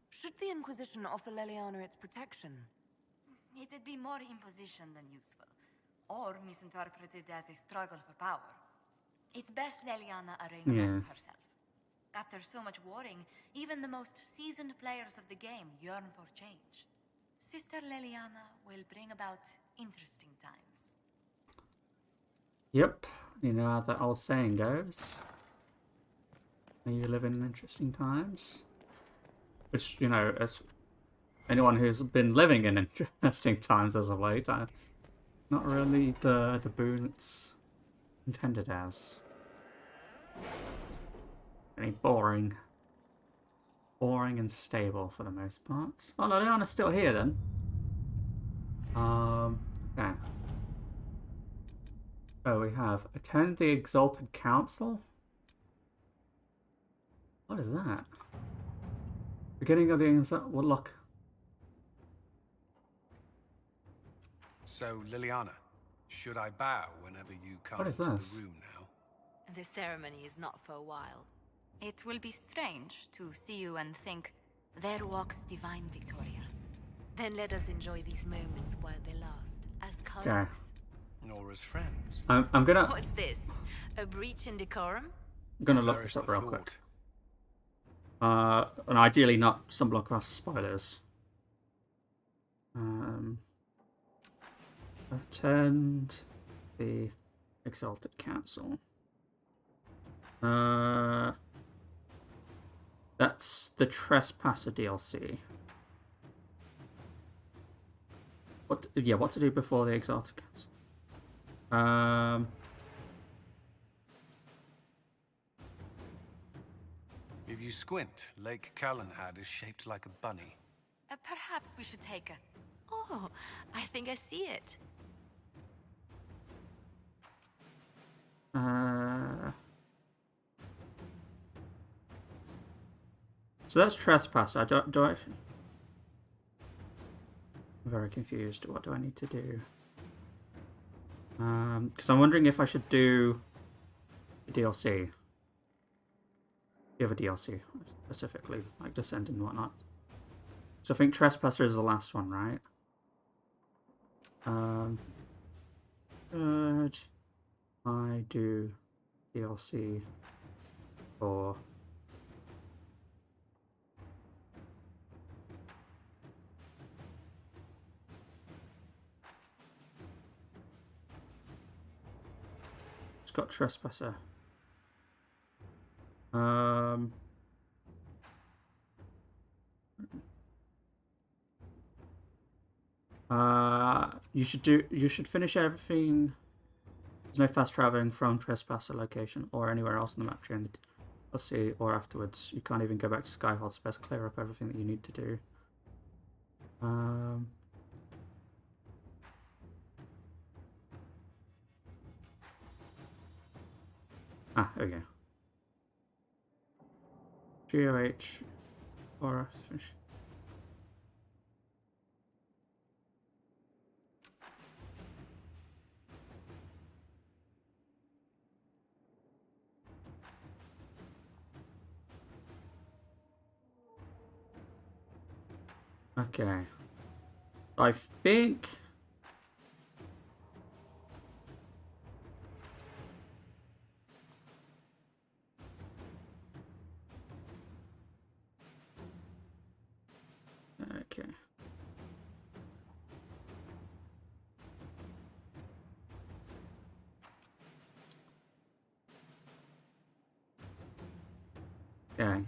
Should the Inquisition offer Leliana its protection? It'd be more imposition than useful, or misinterpreted as a struggle for power. It's best Leliana arranges herself. After so much warring, even the most seasoned players of the game yearn for change. Sister Leliana will bring about interesting times. Yep, you know how that old saying goes. You live in interesting times. Which, you know, as anyone who's been living in interesting times as of late, not really the boon it's intended as. Very boring. Boring and stable for the most part. Oh, Liliana's still here then. Okay. Oh, we have attend the Exalted Council. What is that? Beginning of the well, look. So, Liliana, should I bow whenever you come What is into this? the room now? The ceremony is not for a while. It will be strange to see you and think, there walks divine Victoria. Then let us enjoy these moments while they last, as colleagues. Okay. Or as friends? I'm gonna. What's this? A breach in decorum? I'm gonna look this up real quick. And ideally not stumble across spoilers. Attend the Exalted Council. That's the Trespasser DLC. What to do before the Exalted Council? If you squint, Lake Calenhad is shaped like a bunny. Perhaps we should take a... Oh, I think I see it. So that's Trespasser. I don't I'm very confused. What do I need to do? Because I'm wondering if I should do the DLC. The other DLC, specifically, like Descent and whatnot. So I think Trespasser is the last one, right? Should I do DLC for... It's got Trespasser. You should finish everything. There's no fast traveling from Trespasser location or anywhere else in the map during the DLC or afterwards. You can't even go back to Skyhold, so best clear up everything that you need to do. There we go. GOH or finish. Okay. I think Okay.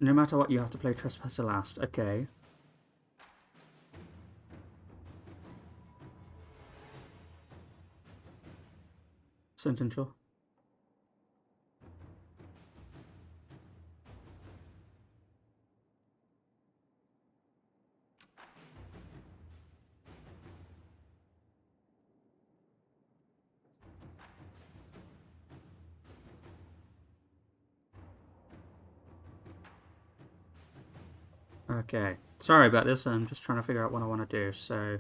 No matter what, you have to play Trespasser last. Okay. Sentential. Okay. Sorry about this. I'm just trying to figure out what I want to do. So.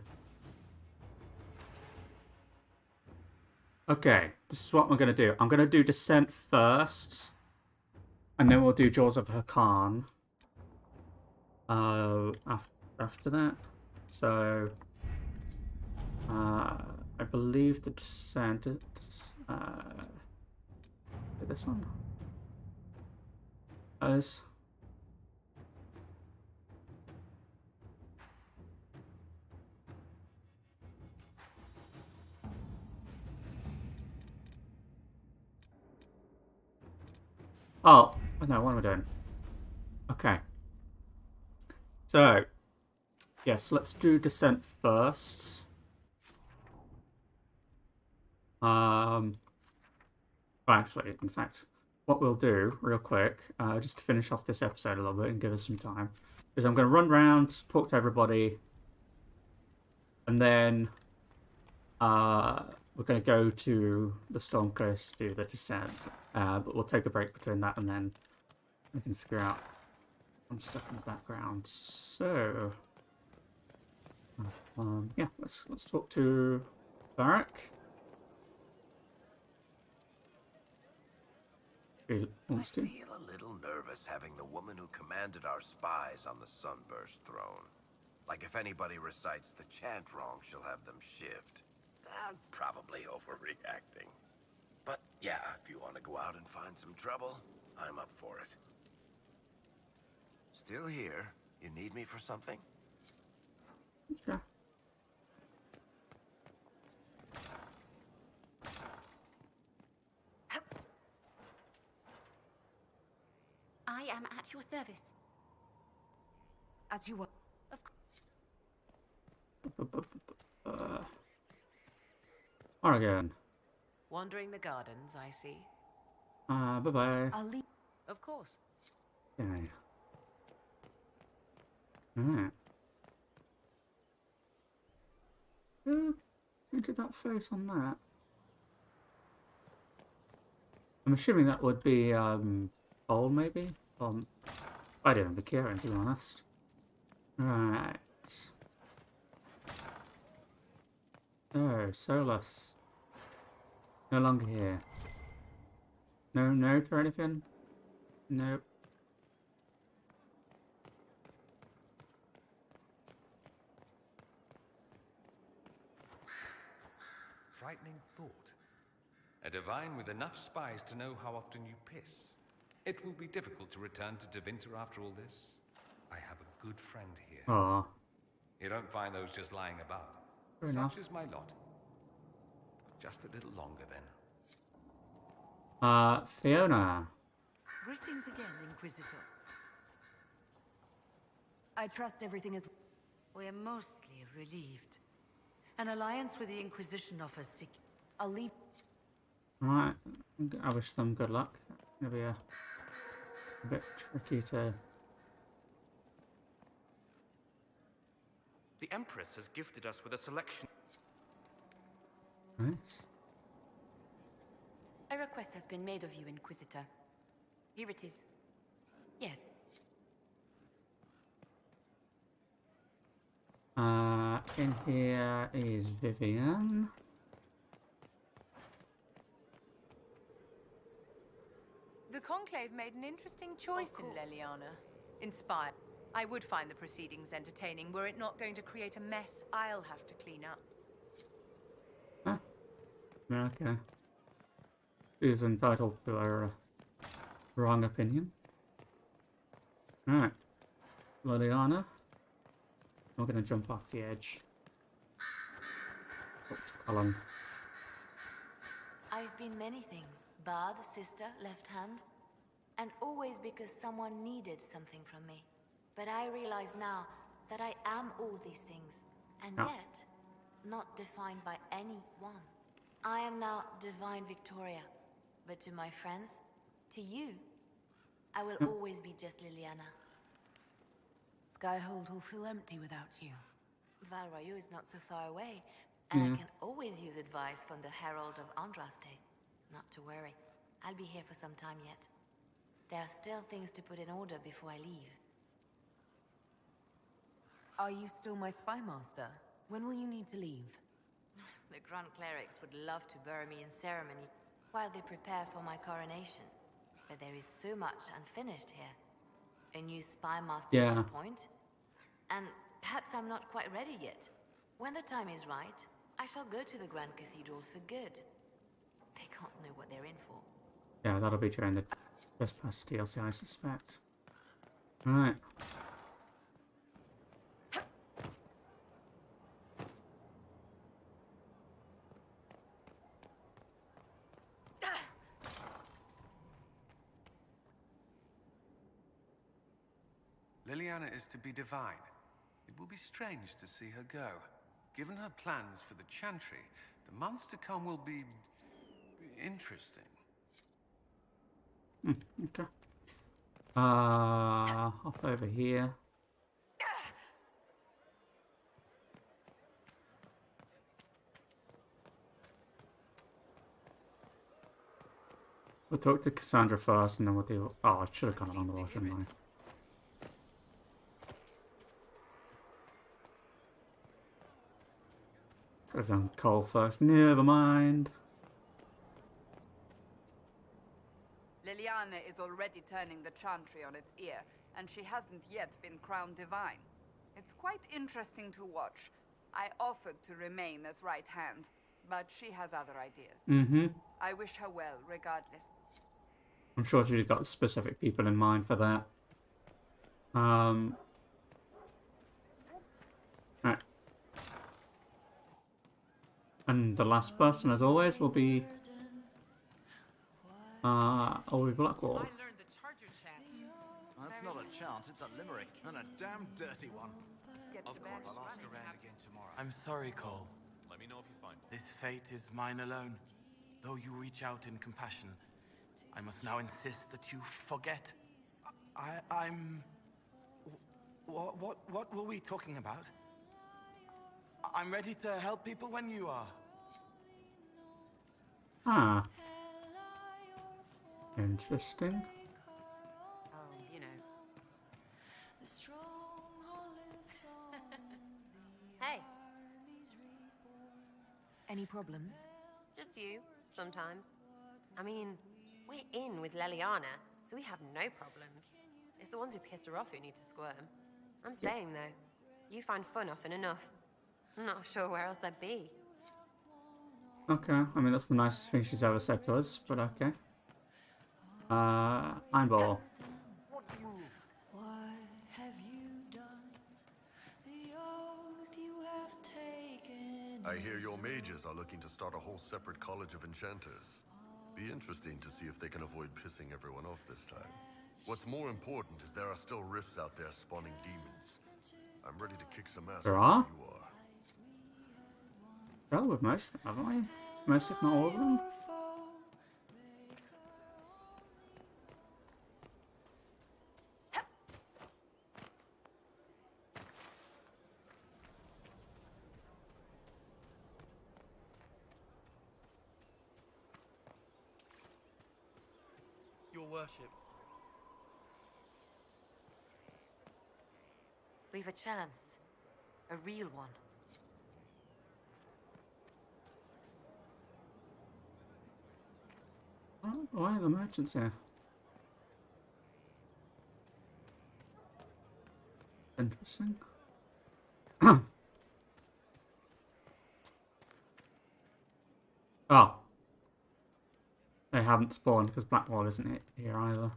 Okay. This is what I'm going to do. I'm going to do Descent first. And then we'll do Jaws of Hakan. After that. So. I believe the Descent. This one. As. Oh, no, what am I doing? Okay. So, yes, let's do Descent first. Actually, in fact, what we'll do, real quick, just to finish off this episode a little bit and give us some time, is I'm going to run around, talk to everybody, and then we're going to go to the Storm Coast to do the Descent, but we'll take a break between that and then we can figure out some stuff in the background. So, yeah, let's talk to Barak. I feel a little nervous having the woman who commanded our spies on the Sunburst throne. Like if anybody recites the chant wrong, she'll have them shivved. I'm probably overreacting. But yeah, if you want to go out and find some trouble, I'm up for it. Still here. You need me for something? Yeah. I am at your service. As you were. Of course. Oregon. Wandering the gardens, I see. Bye-bye. I'll leave. Of course. Okay. Alright. Who did that face on that? I'm assuming that would be, Paul, maybe? I don't be caring, to be honest. Right. Oh, Solus. No longer here. No note or anything? Nope. Frightening thought. A divine with enough spies to know how often you piss. It will be difficult to return to Tevinter after all this. I have a good friend here. Aww. You don't find those just lying about. Fair Such enough. is my lot. Just a little longer then. Fiona. Greetings again, Inquisitor. I trust everything is... We're mostly relieved. An alliance with the Inquisition offers I'll leave... Alright. I wish them good luck. Gonna be a bit tricky to... The Empress has gifted us with a selection. Nice. A request has been made of you, Inquisitor. Here it is. Yes. In here is Vivian. The Conclave made an interesting choice in Leliana. Inspired. I would find the proceedings entertaining were it not going to create a mess I'll have to clean up. Okay. She's entitled to her wrong opinion. Alright. Liliana. We're gonna jump off the edge. Up to Colin. I've been many things, Bard, sister, left hand. And always because someone needed something from me. But I realize now that I am all these things, and yet not defined by any one. I am now Divine Victoria, but to my friends, to you, I will always be just Liliana. Skyhold will feel empty without you. Val Royeaux is not so far away, and I can always use advice from the Herald of Andraste. Not to worry, I'll be here for some time yet. There are still things to put in order before I leave. Are you still my spy master? When will you need to leave? The Grand Clerics would love to bury me in ceremony while they prepare for my coronation. But there is so much unfinished here. A new spy master to appoint. And perhaps I'm not quite ready yet. When the time is right, I shall go to the Grand Cathedral for good. They can't know what they're in for. Yeah, that'll be during the Trespass DLC, I suspect. Alright. Liliana is to be divine. It will be strange to see her go. Given her plans for the Chantry, the months to come will be interesting. Okay. Hop over here. We'll talk to Cassandra first, and then we'll do. Oh, I should have gone along the water, shouldn't I? Could have done Cole first. Never mind. Liliana is already turning the Chantry on its ear, and she hasn't yet been crowned divine. It's quite interesting to watch. I offered to remain as right hand, but she has other ideas. I wish her well, regardless. I'm sure she's got specific people in mind for that. Right. And the last person, as always, will be Blackwall. That's not a chant, it's a limerick, and a damn dirty one. Of course, I'll ask around again tomorrow. I'm sorry, Cole. Let me know if you find it. This fate is mine alone. Though you reach out in compassion, I must now insist that you forget. I'm... What were we talking about? I'm ready to help people when you are. Ah. Interesting. Oh, you know. Hey. Any problems? Just you, sometimes. I mean, we're in with Leliana, so we have no problems. It's the ones who piss her off who need to squirm. I'm staying, though. You find fun often enough. I'm not sure where else I'd be. Okay, I mean, that's the nicest thing she's ever said to us, but okay. Einball. I hear your mages are looking to start a whole separate college of enchanters. Be interesting to see if they can avoid pissing everyone off this time. What's more important is there are still rifts out there spawning demons. I'm ready to kick some ass. There are? You are. Well, with most, haven't we? Most, if not all of them. Your worship. We've a chance. A real one. Oh, why are the merchants here? Interesting. Oh. They haven't spawned because Blackwall isn't here either.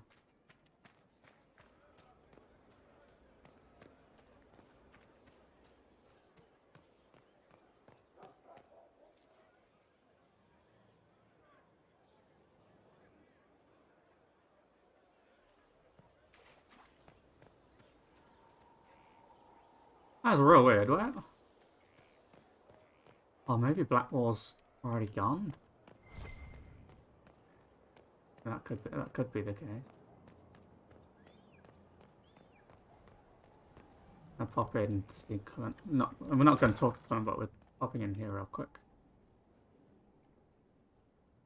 That was real weird, what? Oh, maybe Blackwall's already gone? That could be the case. I'll pop in to see Cullen. No, we're not going to talk to Cullen, but we're popping in here real quick.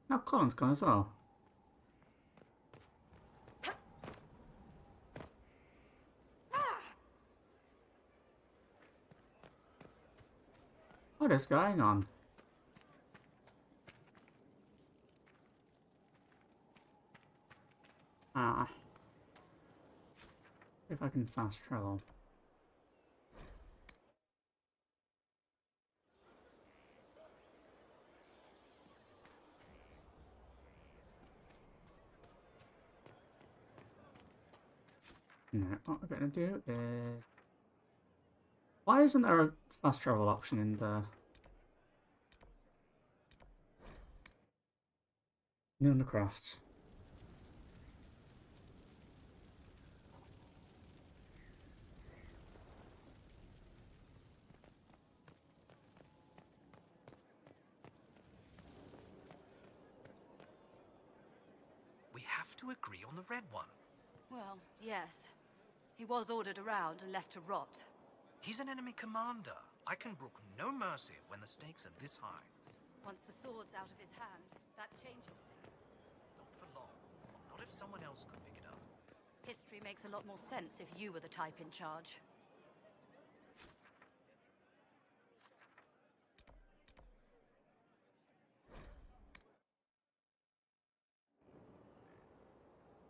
Now Cullen's gone as well. What is going on? Ah. If I can fast travel. No, what we're going to do is... Why isn't there a fast travel option in the crafts? We have to agree on the red one. Well, yes. He was ordered around and left to rot. He's an enemy commander. I can brook no mercy when the stakes are this high. Once the sword's out of his hand, that changes things. Not for long. Not if someone else could pick it up. History makes a lot more sense if you were the type in charge.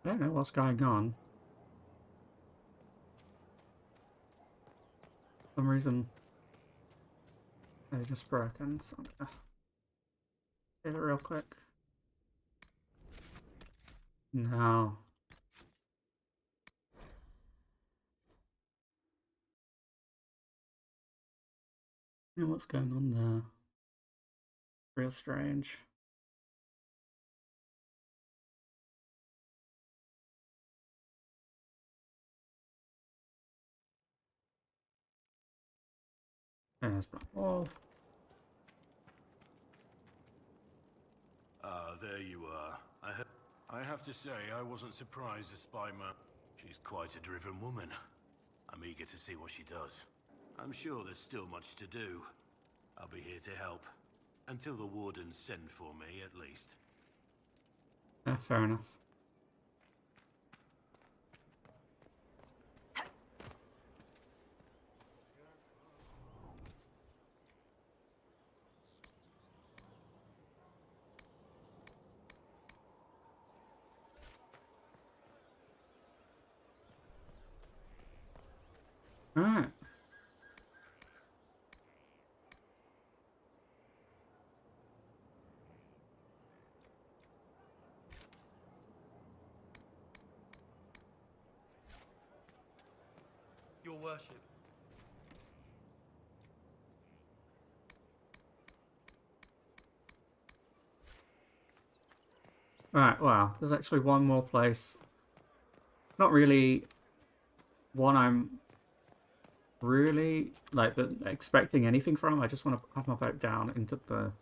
I don't know what's going on. For some reason, they're just broken, so I'm gonna save it real quick. No. You know what's going on there? Real strange. There's Blackwall. Ah, there you are. I have to say, I wasn't surprised to spy She's quite a driven woman. I'm eager to see what she does. I'm sure there's still much to do. I'll be here to help. Until the wardens send for me, at least. Yeah, fair enough. Alright. Your worship. Right, wow. There's actually one more place. Not really one I'm really expecting anything from. I just want to have my boat down into the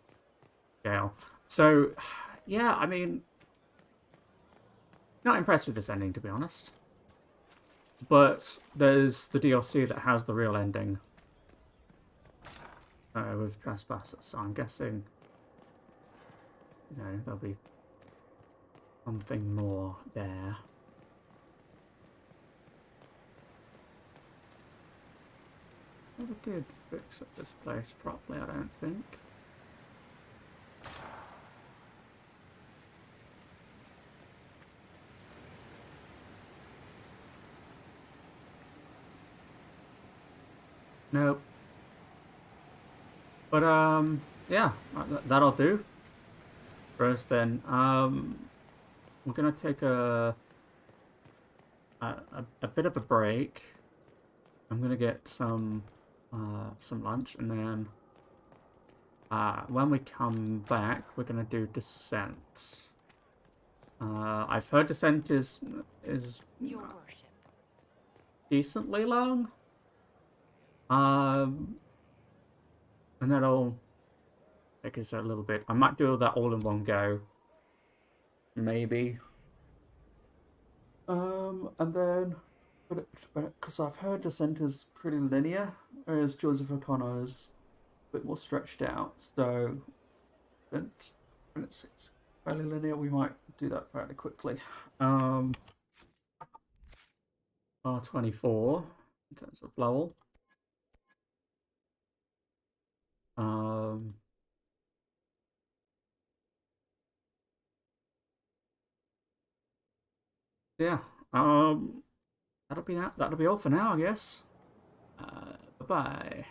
gale. So, yeah, I mean, not impressed with this ending, to be honest. But there's the DLC that has the real ending with Trespassers, so I'm guessing, you know, there'll be something more there. Never did fix up this place properly, I don't think. Nope. But yeah, that'll do for us then. We're gonna take a bit of a break. I'm gonna get some lunch, and then when we come back, we're gonna do Descent. I've heard Descent is Your worship. decently long. And that'll take us a little bit. I might do that all in one go. Maybe. And then, but because I've heard Descent is pretty linear, whereas Jaws of O'Connor is a bit more stretched out. So, when it's fairly linear, we might do that fairly quickly. R24 in terms of Lowell. Yeah. That'll be all for now, I guess. Bye bye.